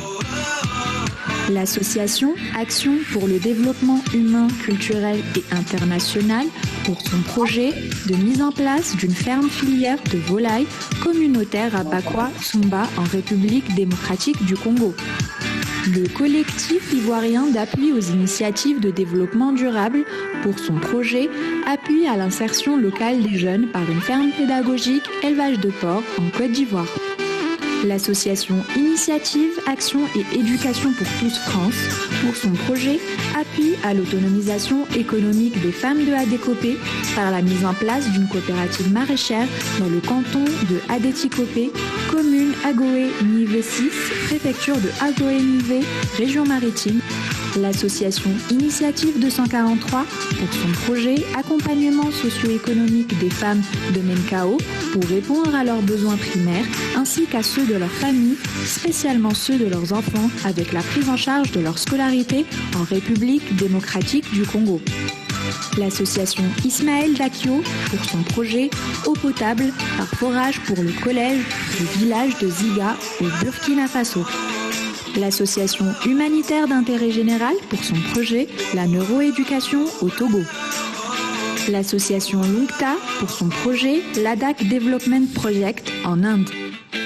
I: L'association Action pour le développement humain, culturel et international pour son projet de mise en place d'une ferme filière de volailles communautaire à Bakwa-Sumba en République démocratique du Congo. Le collectif ivoirien d'appui aux initiatives de développement durable pour son projet Appui à l'insertion locale des jeunes par une ferme pédagogique élevage de porcs en Côte d'Ivoire. L'association Initiative, Action et Éducation pour tous France pour son projet Appui à l'autonomisation économique des femmes de Adécopé par la mise en place d'une coopérative maraîchère dans le canton de Adétikopé, commune Agoé-Nivé 6, préfecture de Agoé-Nivé, région maritime. L'association Initiative 243 pour son projet Accompagnement socio-économique des femmes de Menkao pour répondre à leurs besoins primaires ainsi qu'à ceux de leurs familles, spécialement ceux de leurs enfants avec la prise en charge de leur scolarité en République démocratique du Congo. L'association Ismaël Dakio pour son projet Eau potable par forage pour le collège du village de Ziga au Burkina Faso. L'association humanitaire d'intérêt général pour son projet La neuroéducation au Togo. L'association Lungta pour son projet Ladakh Development Project en Inde.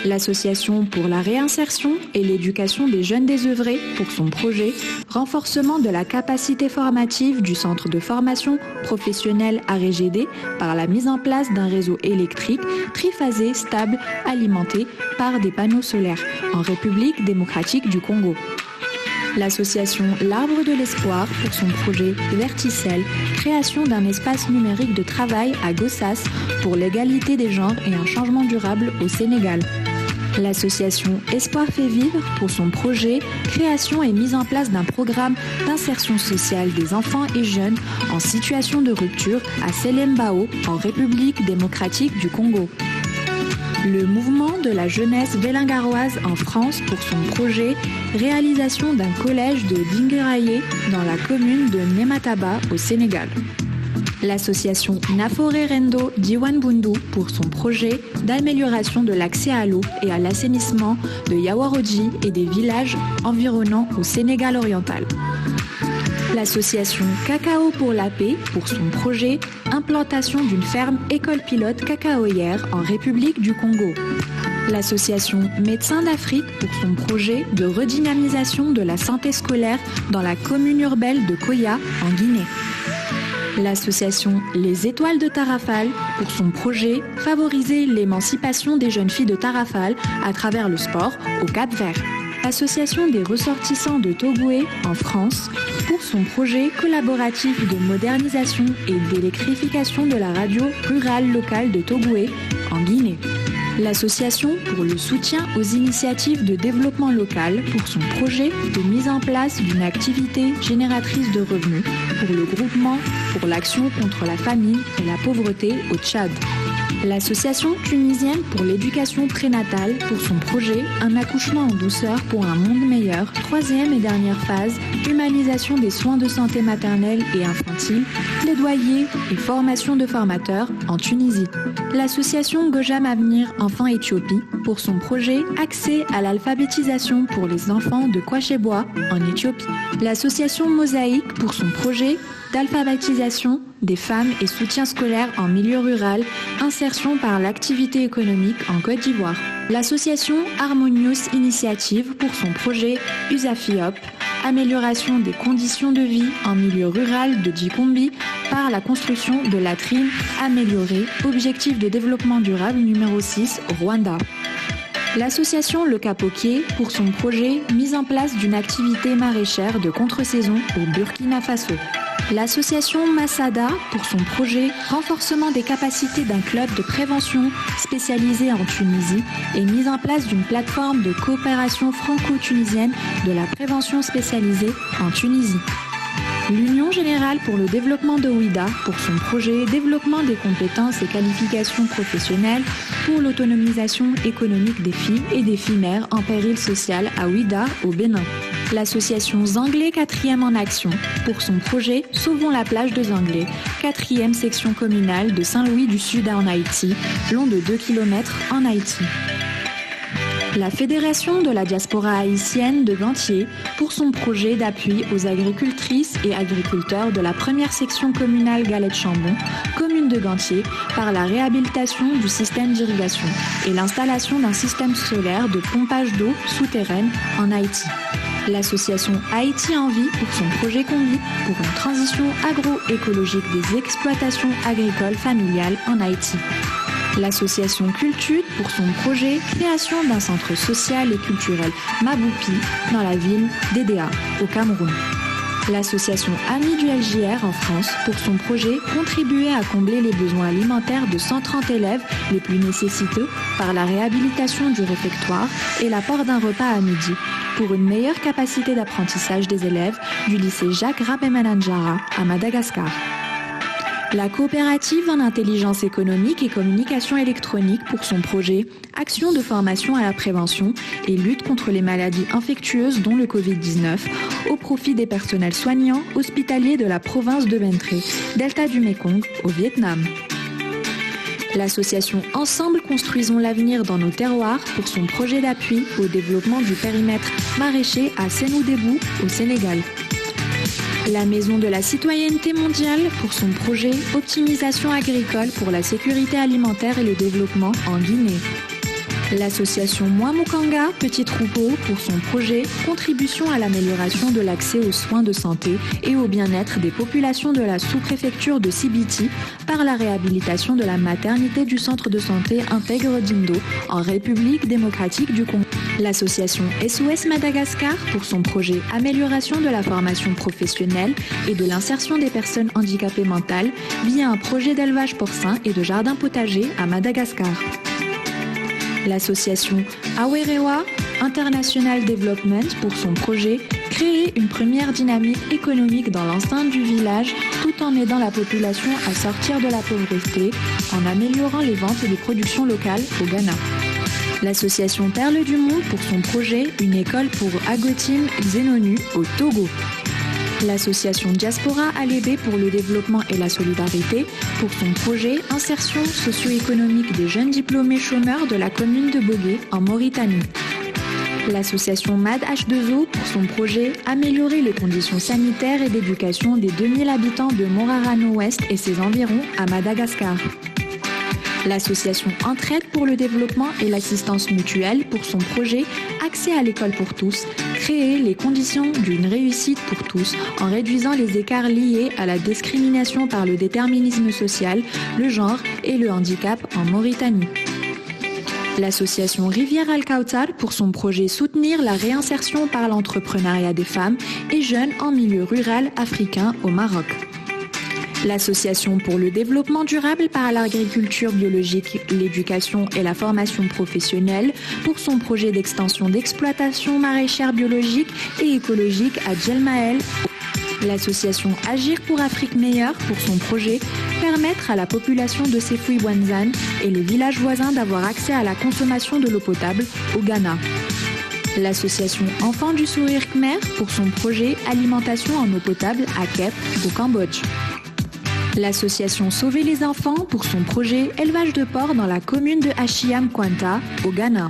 I: L'association pour la réinsertion et l'éducation des jeunes désœuvrés pour son projet Renforcement de la capacité formative du centre de formation professionnelle RGD par la mise en place d'un réseau électrique triphasé stable alimenté par des panneaux solaires en République démocratique du Congo. L'association L'Arbre de l'Espoir pour son projet Verticelle, création d'un espace numérique de travail à Gossas pour l'égalité des genres et un changement durable au Sénégal. L'association Espoir fait vivre pour son projet création et mise en place d'un programme d'insertion sociale des enfants et jeunes en situation de rupture à Selembao en République démocratique du Congo. Le mouvement de la jeunesse vélingaroise en France pour son projet réalisation d'un collège de Dingaraye dans la commune de Nemataba au Sénégal. L'association Naforé Rendo Diwan Bundu pour son projet d'amélioration de l'accès à l'eau et à l'assainissement de Yawarodji et des villages environnants au Sénégal oriental. L'association Cacao pour la paix pour son projet implantation d'une ferme école pilote cacaoyère en République du Congo. L'association Médecins d'Afrique pour son projet de redynamisation de la santé scolaire dans la commune urbaine de Koya en Guinée. L'association Les Étoiles de Tarrafal pour son projet favoriser l'émancipation des jeunes filles de Tarrafal à travers le sport au Cap-Vert. L'association des ressortissants de Togoué en France pour son projet collaboratif de modernisation et d'électrification de la radio rurale locale de Togoué en Guinée. L'association pour le soutien aux initiatives de développement local pour son projet de mise en place d'une activité génératrice de revenus pour le groupement pour l'action contre la famine et la pauvreté au Tchad. L'association tunisienne pour l'éducation prénatale pour son projet Un accouchement en douceur pour un monde meilleur, troisième et dernière phase, humanisation des soins de santé maternelle et infantile, plaidoyer et formation de formateurs en Tunisie. L'association Gojam Avenir Enfants Éthiopie pour son projet Accès à l'alphabétisation pour les enfants de Kwacheboa en Éthiopie. L'association Mosaïque pour son projet d'alphabétisation des femmes et soutien scolaire en milieu rural, insertion par l'activité économique en Côte d'Ivoire. L'association Harmonious Initiative pour son projet USAFIOP, amélioration des conditions de vie en milieu rural de Djikombi par la construction de latrines améliorées, objectif de développement durable numéro 6 au Rwanda. L'association Le Capoquier pour son projet mise en place d'une activité maraîchère de contre-saison au Burkina Faso. L'association Masada pour son projet renforcement des capacités d'un club de prévention spécialisé en Tunisie et mise en place d'une plateforme de coopération franco-tunisienne de la prévention spécialisée en Tunisie. L'Union générale pour le développement de Ouida pour son projet Développement des compétences et qualifications professionnelles pour l'autonomisation économique des filles et des filles mères en péril social à Ouida, au Bénin. L'association Zanglais 4e en action pour son projet Sauvons la plage de Zanglais, 4e section communale de Saint-Louis du Sud en Haïti, long de 2 km en Haïti. La Fédération de la diaspora haïtienne de Gantier pour son projet d'appui aux agricultrices et agriculteurs de la première section communale Galette-Chambon, commune de Gantier, par la réhabilitation du système d'irrigation et l'installation d'un système solaire de pompage d'eau souterraine en Haïti. L'association Haïti en vie pour son projet Combi pour une transition agroécologique des exploitations agricoles familiales en Haïti. L'association Cultude pour son projet création d'un centre social et culturel Maboupi dans la ville d'Edea, au Cameroun. L'association Amis du LJR en France pour son projet contribuer à combler les besoins alimentaires de 130 élèves les plus nécessiteux par la réhabilitation du réfectoire et l'apport d'un repas à midi pour une meilleure capacité d'apprentissage des élèves du lycée Jacques Rabé-Mananjara à Madagascar. La coopérative en intelligence économique et communication électronique pour son projet Action de formation à la prévention et lutte contre les maladies infectieuses dont le Covid-19 au profit des personnels soignants hospitaliers de la province de Bến Tre, delta du Mekong, au Vietnam. L'association Ensemble construisons l'avenir dans nos terroirs pour son projet d'appui au développement du périmètre maraîcher à Sénou-Débou, au Sénégal. La Maison de la citoyenneté mondiale pour son projet Optimisation agricole pour la sécurité alimentaire et le développement en Guinée. L'association Moi Mukanga Petit Troupeau pour son projet Contribution à l'amélioration de l'accès aux soins de santé et au bien-être des populations de la sous-préfecture de Sibiti par la réhabilitation de la maternité du centre de santé Intègre d'Indo en République démocratique du Congo. L'association SOS Madagascar pour son projet Amélioration de la formation professionnelle et de l'insertion des personnes handicapées mentales via un projet d'élevage porcin et de jardin potager à Madagascar. L'association Awerewa International Development pour son projet créer une première dynamique économique dans l'enceinte du village tout en aidant la population à sortir de la pauvreté en améliorant les ventes des productions locales au Ghana. L'association Perles du Monde pour son projet Une école pour Agotine Zenonu au Togo. L'association Diaspora Alébé pour le développement et la solidarité pour son projet Insertion socio-économique des jeunes diplômés chômeurs de la commune de Bogué en Mauritanie. L'association MAD H2O pour son projet Améliorer les conditions sanitaires et d'éducation des 2000 habitants de Morarano-Ouest et ses environs à Madagascar. L'association Entraide pour le développement et l'assistance mutuelle pour son projet Accès à l'école pour tous, créer les conditions d'une réussite pour tous en réduisant les écarts liés à la discrimination par le déterminisme social, le genre et le handicap en Mauritanie. L'association Rivière Al-Kautar pour son projet Soutenir la réinsertion par l'entrepreneuriat des femmes et jeunes en milieu rural africain au Maroc. L'Association pour le développement durable par l'agriculture biologique, l'éducation et la formation professionnelle pour son projet d'extension d'exploitation maraîchère biologique et écologique à Djelmaël. L'association Agir pour Afrique meilleure pour son projet permettre à la population de Sefui-Bouanzane et les villages voisins d'avoir accès à la consommation de l'eau potable au Ghana. L'association Enfants du Sourire Khmer pour son projet Alimentation en eau potable à Kep au Cambodge. L'association Sauver les enfants pour son projet Élevage de porcs dans la commune de Achiam Kwanta au Ghana.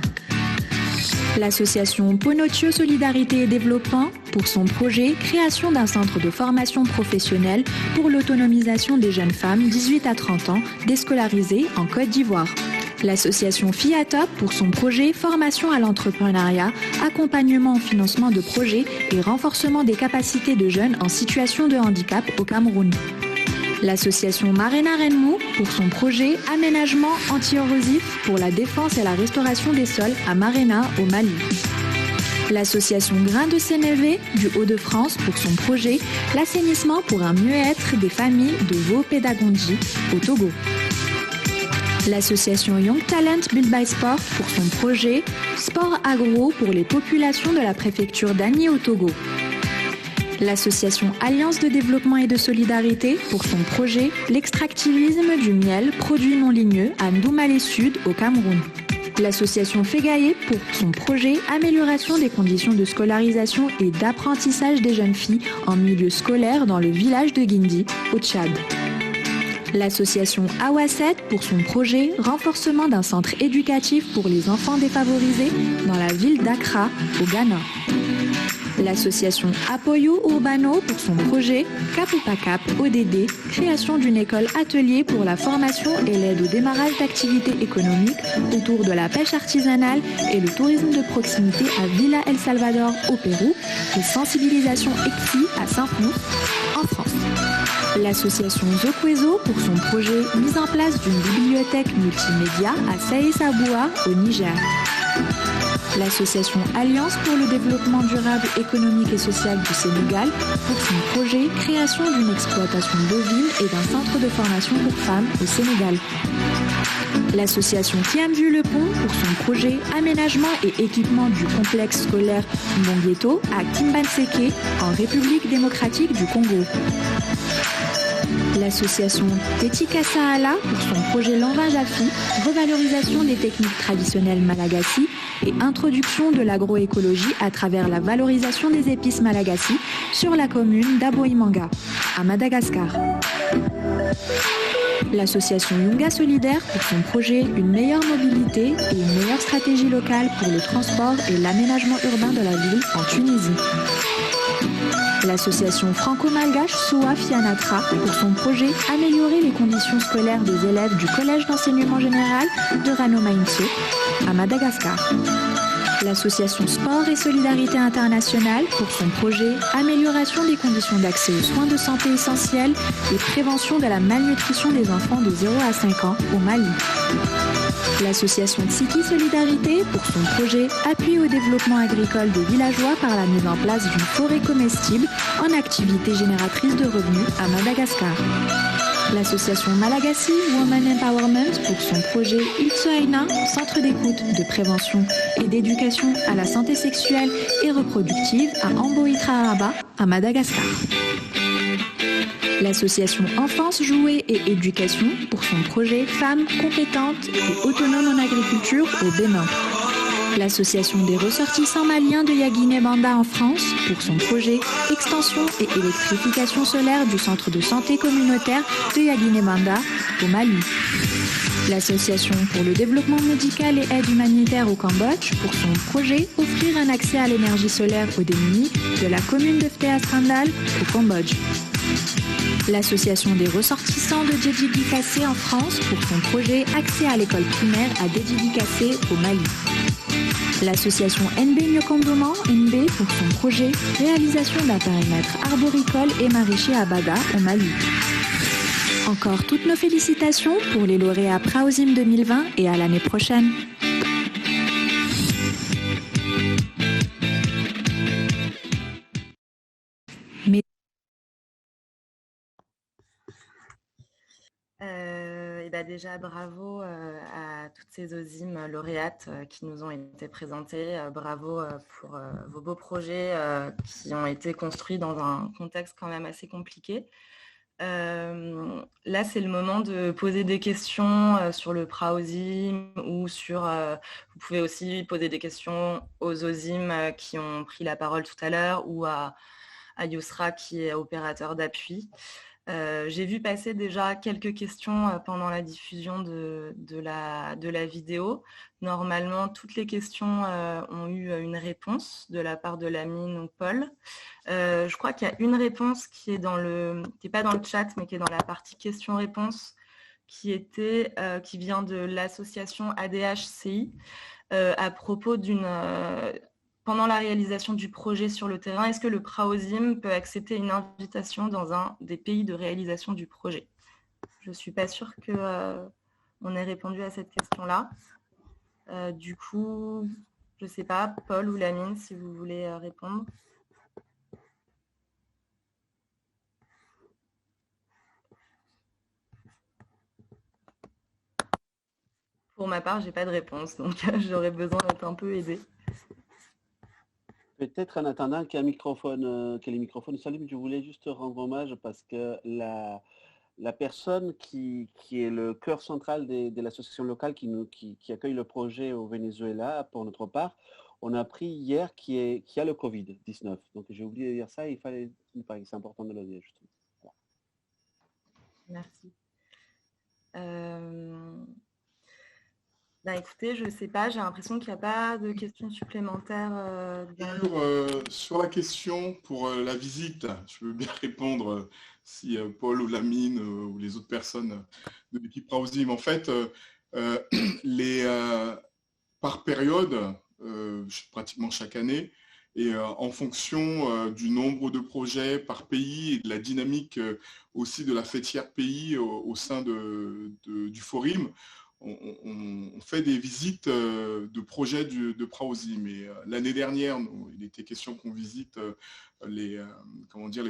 I: L'association Ponotio Solidarité et Développement pour son projet Création d'un centre de formation professionnelle pour l'autonomisation des jeunes femmes 18 à 30 ans déscolarisées en Côte d'Ivoire. L'association FIATOP pour son projet Formation à l'entrepreneuriat, accompagnement au financement de projets et renforcement des capacités de jeunes en situation de handicap au Cameroun. L'association Marena Renmou pour son projet Aménagement anti-érosif pour la défense et la restauration des sols à Marena au Mali. L'association Grain de Sénévé du Hauts-de-France pour son projet L'assainissement pour un mieux-être des familles de Vaux-Pédagogie au Togo. L'association Young Talent Build by Sport pour son projet Sport Agro pour les populations de la préfecture d'Agni au Togo. L'association Alliance de développement et de solidarité pour son projet L'extractivisme du miel, produit non ligneux à Ndoumalé Sud au Cameroun. L'association Fegaye pour son projet Amélioration des conditions de scolarisation et d'apprentissage des jeunes filles en milieu scolaire dans le village de Guindi au Tchad. L'association Awasset pour son projet Renforcement d'un centre éducatif pour les enfants défavorisés dans la ville d'Accra au Ghana. L'association Apoyo Urbano pour son projet Cap ou pas Cap ODD, création d'une école atelier pour la formation et l'aide au démarrage d'activités économiques autour de la pêche artisanale et le tourisme de proximité à Villa El Salvador au Pérou et sensibilisation ECFI à Saint-Pons en France. L'association Zokwezo pour son projet mise en place d'une bibliothèque multimédia à Saï-Saboua au Niger. L'association Alliance pour le développement durable économique et social du Sénégal pour son projet création d'une exploitation bovine et d'un centre de formation pour femmes au Sénégal. L'association Tiambu Le Pont pour son projet aménagement et équipement du complexe scolaire Mbongueto à Kimbanseke en République démocratique du Congo. L'association Tetika Sahala pour son projet Lanvin Jaffi, revalorisation des techniques traditionnelles malagasy et introduction de l'agroécologie à travers la valorisation des épices malagasy sur la commune d'Aboimanga, à Madagascar. L'association Yunga Solidaire pour son projet Une meilleure mobilité et une meilleure stratégie locale pour le transport et l'aménagement urbain de la ville en Tunisie. L'association franco-malgache Soa Fianatra pour son projet Améliorer les conditions scolaires des élèves du collège d'enseignement général de Rano Mainso à Madagascar. L'association Sport et Solidarité Internationale pour son projet Amélioration des conditions d'accès aux soins de santé essentiels et prévention de la malnutrition des enfants de 0 à 5 ans au Mali. L'association Tsiki Solidarité pour son projet Appui au développement agricole des villageois par la mise en place d'une forêt comestible en activité génératrice de revenus à Madagascar. L'association Malagasy Women Empowerment pour son projet Iltsoaina, centre d'écoute, de prévention et d'éducation à la santé sexuelle et reproductive à Amboïtra-Araba à Madagascar. L'association Enfance, Jouets et Éducation pour son projet Femmes compétentes et autonomes en agriculture au Bénin. L'association des ressortissants maliens de Yaguiné-Banda en France pour son projet Extension et électrification solaire du centre de santé communautaire de Yaguiné-Banda au Mali. L'Association pour le développement médical et aide humanitaire au Cambodge pour son projet Offrir un accès à l'énergie solaire aux démunis de la commune de Phtéastrandal au Cambodge. L'Association des ressortissants de Djedidikassé en France pour son projet Accès à l'école primaire à Djedidikassé au Mali. L'association NB Nyokondoman, NB pour son projet Réalisation d'un périmètre arboricole et maraîcher à Bada au Mali. Encore toutes nos félicitations pour les lauréats Praosim 2020 et à l'année prochaine.
B: Déjà, bravo à toutes ces OSIM lauréates qui nous ont été présentées. Bravo pour vos beaux projets qui ont été construits dans un contexte quand même assez compliqué. Là, c'est le moment de poser des questions sur le Praosim ou sur... vous pouvez aussi poser des questions aux OSIM qui ont pris la parole tout à l'heure ou à Yousra qui est opérateur d'appui. J'ai vu passer déjà quelques questions pendant la diffusion de la vidéo. Normalement, toutes les questions ont eu une réponse de la part de Lamine ou Paul. Je crois qu'il y a une réponse qui est pas dans le chat, mais qui est dans la partie questions-réponses, qui vient de l'association ADHCI à propos pendant la réalisation du projet sur le terrain, est-ce que le Praosim peut accepter une invitation dans un des pays de réalisation du projet? Je ne suis pas sûre qu'on ait répondu à cette question-là. Du coup, je ne sais pas, Paul ou Lamine, si vous voulez répondre. Pour ma part, je n'ai pas de réponse, donc j'aurais besoin d'être un peu aidée.
C: Peut-être en attendant qu'il y a un microphone, que les microphones s'allument, je voulais juste rendre hommage parce que la personne qui est le cœur central de l'association locale qui accueille le projet au Venezuela, pour notre part, on a appris hier qu'il y a le Covid-19. Donc j'ai oublié de dire ça, c'est important de le dire justement. Voilà.
B: Merci. Écoutez, je ne sais pas, j'ai l'impression qu'il n'y a pas de questions supplémentaires.
A: Sur la question pour la visite, je veux bien répondre si Paul ou Lamine ou les autres personnes de l'équipe Praosim. En fait, par période, pratiquement chaque année, et en fonction du nombre de projets par pays et de la dynamique aussi de la fêtière pays au sein du Forum, on fait des visites de projets de Praosim. Mais l'année dernière, il était question qu'on visite les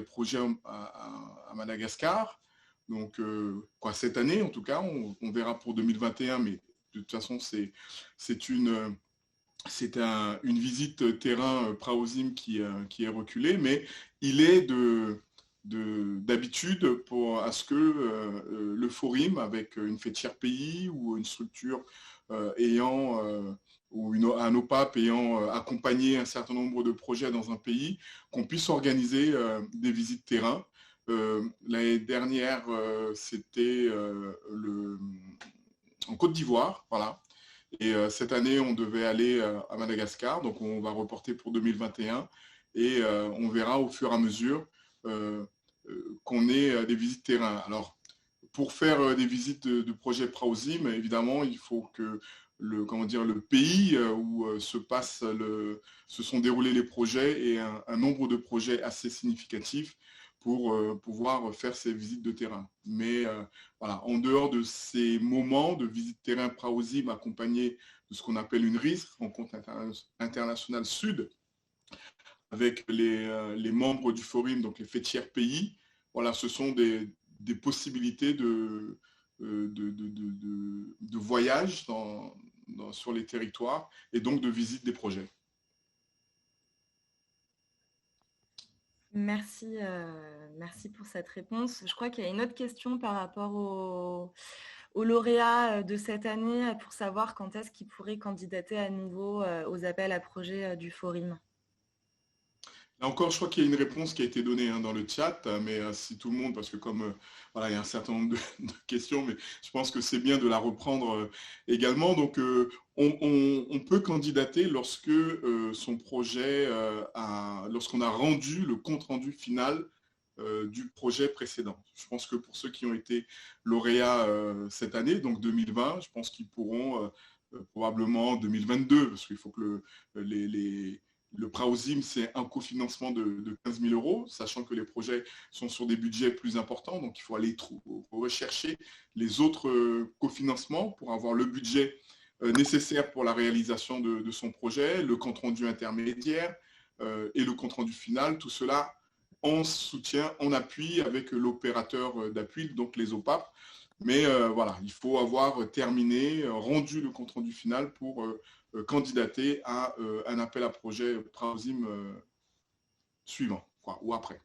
A: projets à Madagascar. Donc, cette année, en tout cas, on verra pour 2021, mais de toute façon, c'est une visite terrain Praosim qui est reculée, mais il est d'habitude à ce que le Forum, avec une fêtière pays ou une structure ou un OPAP ayant accompagné un certain nombre de projets dans un pays, qu'on puisse organiser des visites terrain. L'année dernière, c'était en Côte d'Ivoire, voilà. Et cette année, on devait aller à Madagascar, donc on va reporter pour 2021 et on verra au fur et à mesure qu'on ait des visites terrain. Alors, pour faire des visites de projets Praosim, évidemment, il faut que le pays où se sont déroulés les projets ait un nombre de projets assez significatif pour pouvoir faire ces visites de terrain. Mais voilà, en dehors de ces moments de visite terrain Praosim accompagnés de ce qu'on appelle une RIS, Rencontre internationale Sud, avec les membres du Forum, donc les fêtières pays, voilà, ce sont des possibilités de voyage sur les territoires et donc de visite des projets.
B: Merci pour cette réponse. Je crois qu'il y a une autre question par rapport aux lauréats de cette année pour savoir quand est-ce qu'ils pourraient candidater à nouveau aux appels à projets du Forum.
A: Là encore, je crois qu'il y a une réponse qui a été donnée dans le chat, mais si tout le monde, parce que comme voilà, il y a un certain nombre de questions, mais je pense que c'est bien de la reprendre également. Donc, on peut candidater lorsque son projet, lorsqu'on a rendu le compte-rendu final du projet précédent. Je pense que pour ceux qui ont été lauréats cette année, donc 2020, je pense qu'ils pourront probablement en 2022, parce qu'il faut que le Praosim, c'est un cofinancement de 15 000 €, sachant que les projets sont sur des budgets plus importants, donc il faut aller rechercher les autres cofinancements pour avoir le budget nécessaire pour la réalisation de son projet, le compte-rendu intermédiaire et le compte-rendu final, tout cela en soutien, en appui avec l'opérateur d'appui, donc les OPAP. Mais voilà, il faut avoir terminé, rendu le compte-rendu final pour candidater à un appel à projet Praosim suivant, ou après.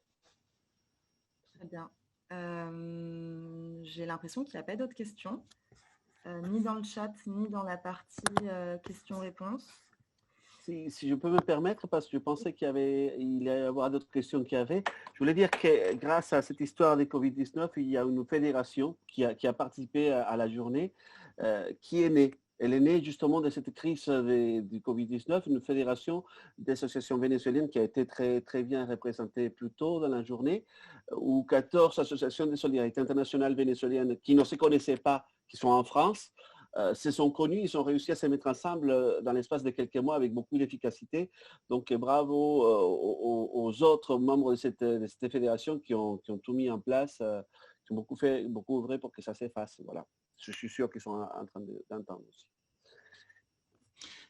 B: Très bien. J'ai l'impression qu'il n'y a pas d'autres questions, ni dans le chat, ni dans la partie questions-réponses.
C: Si je peux me permettre, parce que je pensais qu'il allait y avoir d'autres questions qu'il y avait, je voulais dire que grâce à cette histoire des Covid-19, il y a une fédération qui a participé à la journée, qui est née. Elle est née justement de cette crise du Covid-19, une fédération d'associations vénézuéliennes qui a été très, très bien représentée plus tôt dans la journée, où 14 associations de solidarité internationale vénézuéliennes qui ne se connaissaient pas, qui sont en France, se sont connus, ils ont réussi à se mettre ensemble dans l'espace de quelques mois avec beaucoup d'efficacité. Donc bravo aux autres membres de cette fédération qui ont tout mis en place, qui ont beaucoup œuvré pour que ça s'efface. Voilà. Je suis sûr qu'ils sont en train d'entendre aussi.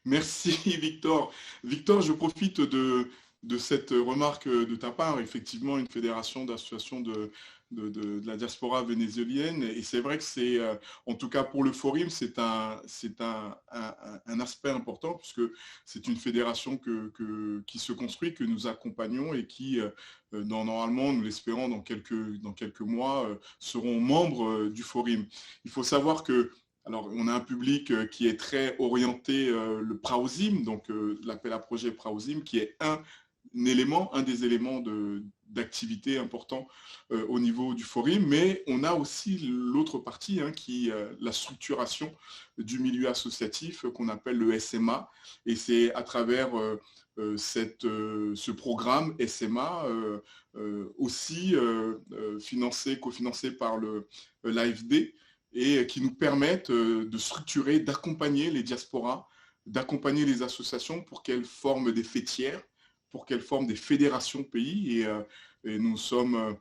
A: Merci Victor. Victor, je profite de cette remarque de ta part. Effectivement, une fédération d'associations de la diaspora vénézuélienne. Et c'est vrai que c'est, en tout cas pour le Forim, c'est un aspect important, puisque c'est une fédération qui se construit, que nous accompagnons et qui, normalement, nous l'espérons, dans quelques mois, seront membres du Forim. Il faut savoir que, alors, on a un public qui est très orienté, le Praosim, donc l'appel à projet Praosim, qui est un des éléments d'activité important au niveau du Forim, mais on a aussi l'autre partie, qui la structuration du milieu associatif qu'on appelle le SMA, et c'est à travers ce programme SMA, aussi cofinancé par l'AFD, et qui nous permettent de structurer, d'accompagner les diasporas, d'accompagner les associations pour qu'elles forment des fêtières, pour qu'elles forment des fédérations pays. Et nous sommes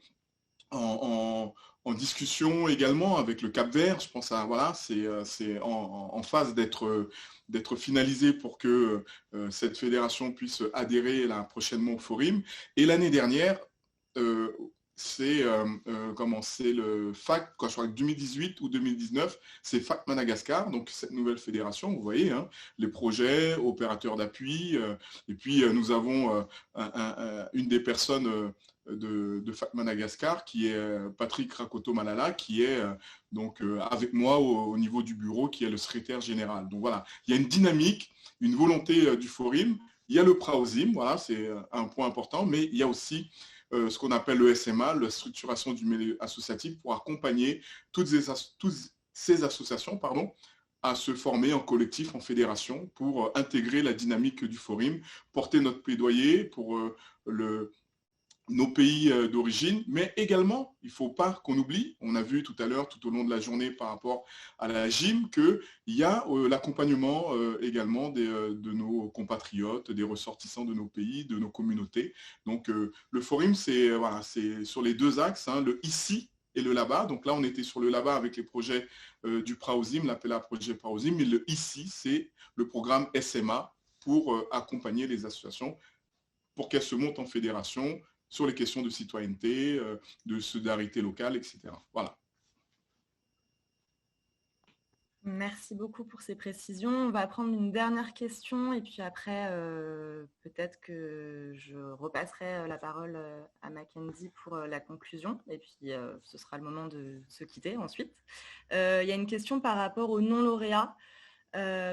A: en discussion également avec le Cap-Vert. Je pense à, voilà, c'est en phase d'être finalisé pour que cette fédération puisse adhérer là, prochainement au Forim. Et l'année dernière, c'est le FAC, je crois que 2018 ou 2019, c'est FAC Madagascar, donc cette nouvelle fédération, vous voyez, les projets, opérateurs d'appui, et puis nous avons une des personnes de FAC Madagascar, qui est Patrick Rakoto-Malala, qui est donc avec moi au niveau du bureau, qui est le secrétaire général. Donc voilà, il y a une dynamique, une volonté du Forim, il y a le Praosim, voilà, c'est un point important, mais il y a aussi ce qu'on appelle le SMA, la structuration du milieu associatif, pour accompagner toutes ces associations à se former en collectif, en fédération, pour intégrer la dynamique du Forim, porter notre plaidoyer pour nos pays d'origine, mais également, il ne faut pas qu'on oublie, on a vu tout à l'heure, tout au long de la journée par rapport à la GIM, qu'il y a l'accompagnement également de nos compatriotes, des ressortissants de nos pays, de nos communautés. Donc le Forim, c'est sur les deux axes, le ici et le là-bas. Donc là, on était sur le là-bas avec les projets du Praosim, l'appel à projet Praosim, mais le ici, c'est le programme SMA pour accompagner les associations pour qu'elles se montent en fédération, sur les questions de citoyenneté, de solidarité locale, etc. Voilà.
B: Merci beaucoup pour ces précisions. On va prendre une dernière question et puis après, peut-être que je repasserai la parole à Mackenzie pour la conclusion. Et puis, ce sera le moment de se quitter ensuite. Il y a une question par rapport aux non-lauréats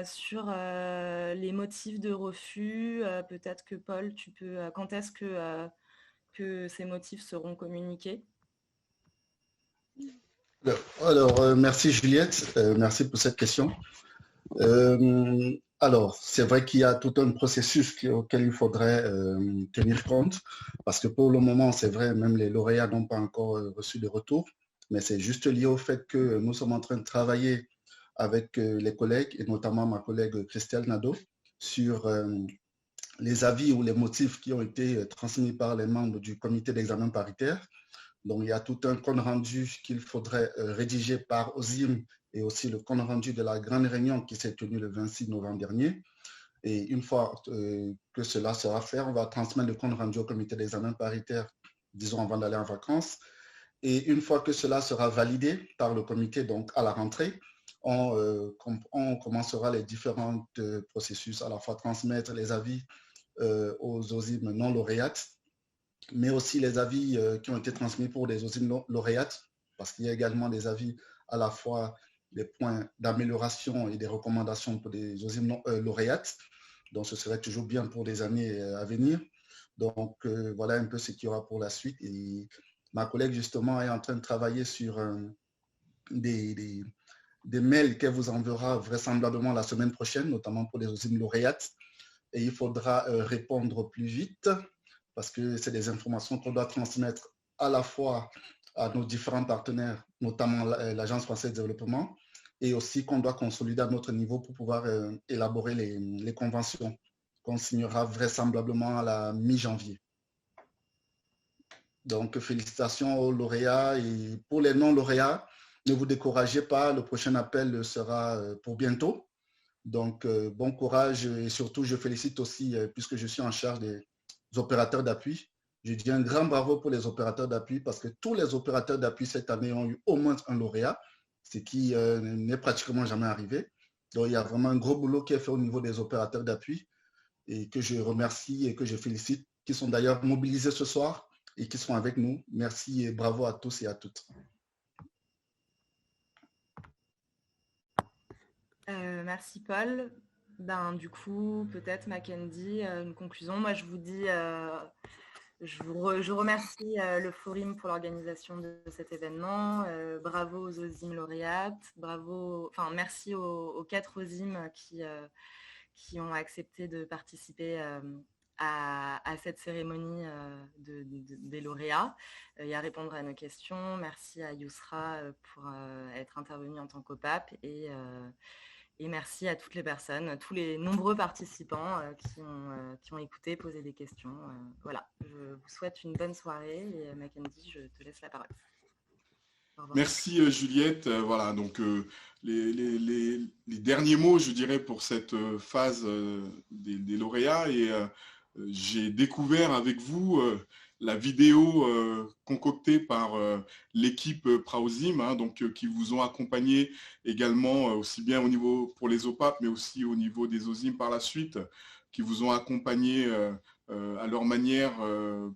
B: sur les motifs de refus. Peut-être que Paul, tu peux... quand est-ce que ces motifs seront communiqués?
J: Alors, merci Juliette, merci pour cette question. Alors, c'est vrai qu'il y a tout un processus auquel il faudrait tenir compte, parce que pour le moment, c'est vrai, même les lauréats n'ont pas encore reçu de retour, mais c'est juste lié au fait que nous sommes en train de travailler avec les collègues, et notamment ma collègue Christelle Nadeau, sur les avis ou les motifs qui ont été transmis par les membres du comité d'examen paritaire. Donc, il y a tout un compte rendu qu'il faudrait rédiger par OSIM et aussi le compte rendu de la grande réunion qui s'est tenue le 26 novembre dernier. Et une fois que cela sera fait, on va transmettre le compte rendu au comité d'examen paritaire, disons avant d'aller en vacances. Et une fois que cela sera validé par le comité, donc à la rentrée, on commencera les différents processus, à la fois transmettre les avis aux OSIM non lauréates, mais aussi les avis qui ont été transmis pour des OSIM lauréates, parce qu'il y a également des avis à la fois des points d'amélioration et des recommandations pour des OSIM lauréates, donc ce serait toujours bien pour des années à venir. Donc voilà un peu ce qu'il y aura pour la suite. Et ma collègue justement est en train de travailler sur des mails qu'elle vous enverra vraisemblablement la semaine prochaine, notamment pour les OSIM lauréates. Et il faudra répondre plus vite parce que c'est des informations qu'on doit transmettre à la fois à nos différents partenaires, notamment l'Agence française de développement, et aussi qu'on doit consolider à notre niveau pour pouvoir élaborer les conventions qu'on signera vraisemblablement à la mi-janvier. Donc, félicitations aux lauréats. Et pour les non-lauréats, ne vous découragez pas, le prochain appel sera pour bientôt. Donc, bon courage et surtout, je félicite aussi, puisque je suis en charge des opérateurs d'appui, Je dis un grand bravo pour les opérateurs d'appui parce que tous les opérateurs d'appui cette année ont eu au moins un lauréat, ce qui n'est pratiquement jamais arrivé. Donc, il y a vraiment un gros boulot qui est fait au niveau des opérateurs d'appui et que je remercie et que je félicite, qui sont d'ailleurs mobilisés ce soir et qui sont avec nous. Merci et bravo à tous et à toutes.
B: Merci Paul. Du coup, peut-être Mackenzie, une conclusion. Moi, je vous dis, je remercie le Forum pour l'organisation de cet événement. Bravo aux OSIM lauréates. Merci aux 4 OSIM qui ont accepté de participer à cette cérémonie des lauréats et à répondre à nos questions. Merci à Yousra pour être intervenue en tant qu'OPAP et merci à toutes les personnes, tous les nombreux participants qui ont écouté, posé des questions. Voilà, je vous souhaite une bonne soirée et Mackenzie, je te laisse la parole.
A: Merci Juliette. Voilà, donc les derniers mots, je dirais, pour cette phase des lauréats. Et j'ai découvert avec vous la vidéo concoctée par l'équipe Praosim, donc qui vous ont accompagné également aussi bien au niveau pour les OPAP, mais aussi au niveau des OSIM par la suite, qui vous ont accompagné à leur manière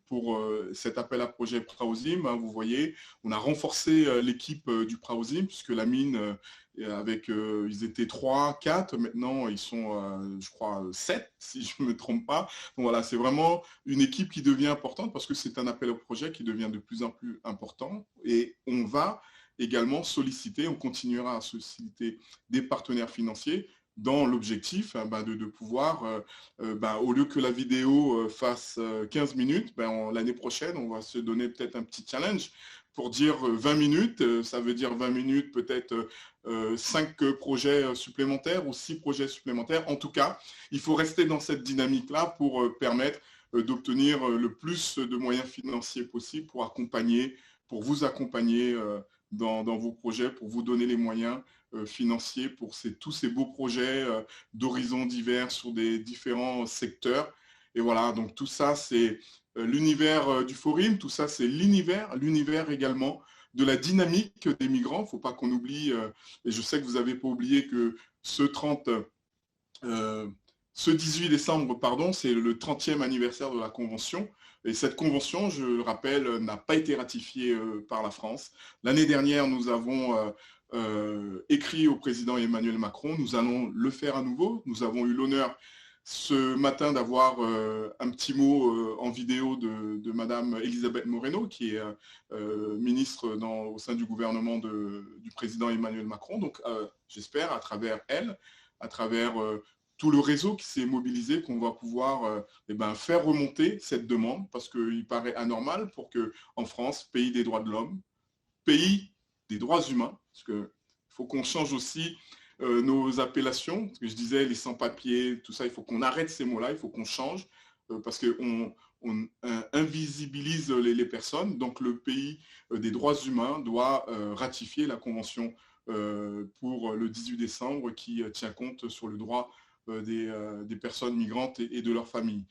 A: pour cet appel à projet Praosim. Vous voyez, on a renforcé l'équipe du Praosim puisque la mine, ils étaient 3, 4, maintenant ils sont, je crois, 7, si je ne me trompe pas. Donc voilà, c'est vraiment une équipe qui devient importante parce que c'est un appel au projet qui devient de plus en plus important et on va également solliciter, on continuera à solliciter des partenaires financiers dans l'objectif de pouvoir, au lieu que la vidéo fasse 15 minutes, l'année prochaine, on va se donner peut-être un petit challenge pour dire 20 minutes. Ça veut dire 20 minutes, peut-être 5 projets supplémentaires ou 6 projets supplémentaires. En tout cas, il faut rester dans cette dynamique-là pour permettre d'obtenir le plus de moyens financiers possible pour vous accompagner dans vos projets, pour vous donner les moyens financiers pour tous ces beaux projets d'horizons divers sur des différents secteurs. Et voilà, donc tout ça, c'est l'univers du Forum, tout ça, c'est l'univers également de la dynamique des migrants. Il ne faut pas qu'on oublie, et je sais que vous n'avez pas oublié que ce 18 décembre, c'est le 30e anniversaire de la Convention. Et cette convention, je le rappelle, n'a pas été ratifiée par la France. L'année dernière, nous avons écrit au président Emmanuel Macron. Nous allons le faire à nouveau. Nous avons eu l'honneur ce matin d'avoir un petit mot en vidéo de Madame Elisabeth Moreno, qui est ministre au sein du gouvernement du président Emmanuel Macron. Donc, j'espère, à travers elle, à travers tout le réseau qui s'est mobilisé, qu'on va pouvoir faire remonter cette demande, parce qu'il paraît anormal pour qu'en France, pays des droits de l'homme, pays des droits humains, parce qu'il faut qu'on change aussi nos appellations, parce que je disais les sans-papiers, tout ça, il faut qu'on arrête ces mots-là, il faut qu'on change, parce qu'on invisibilise les personnes. Donc le pays des droits humains doit ratifier la Convention pour le 18 décembre qui tient compte sur le droit des personnes migrantes et de leurs familles.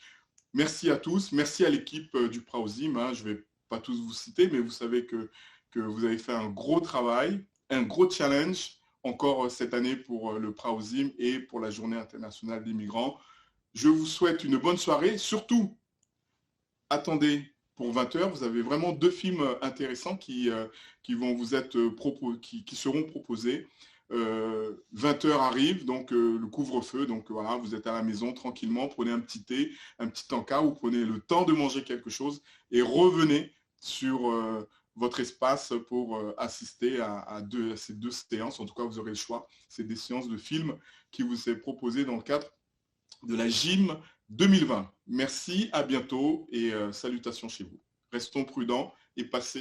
A: Merci à tous, merci à l'équipe du Praosim. Je ne vais pas tous vous citer, mais vous savez que vous avez fait un gros travail, un gros challenge encore cette année pour le Praosim et pour la Journée internationale des migrants. Je vous souhaite une bonne soirée. Surtout, attendez pour 20h, vous avez vraiment 2 films intéressants qui vont vous être qui seront proposés. 20h arrive, donc le couvre-feu, donc voilà, vous êtes à la maison tranquillement, prenez un petit thé, un petit encas, ou prenez le temps de manger quelque chose et revenez sur votre espace pour assister à ces 2 séances. En tout cas, vous aurez le choix. C'est des séances de films qui vous est proposé dans le cadre de la GIM 2020. Merci, à bientôt et salutations chez vous. Restons prudents et passez de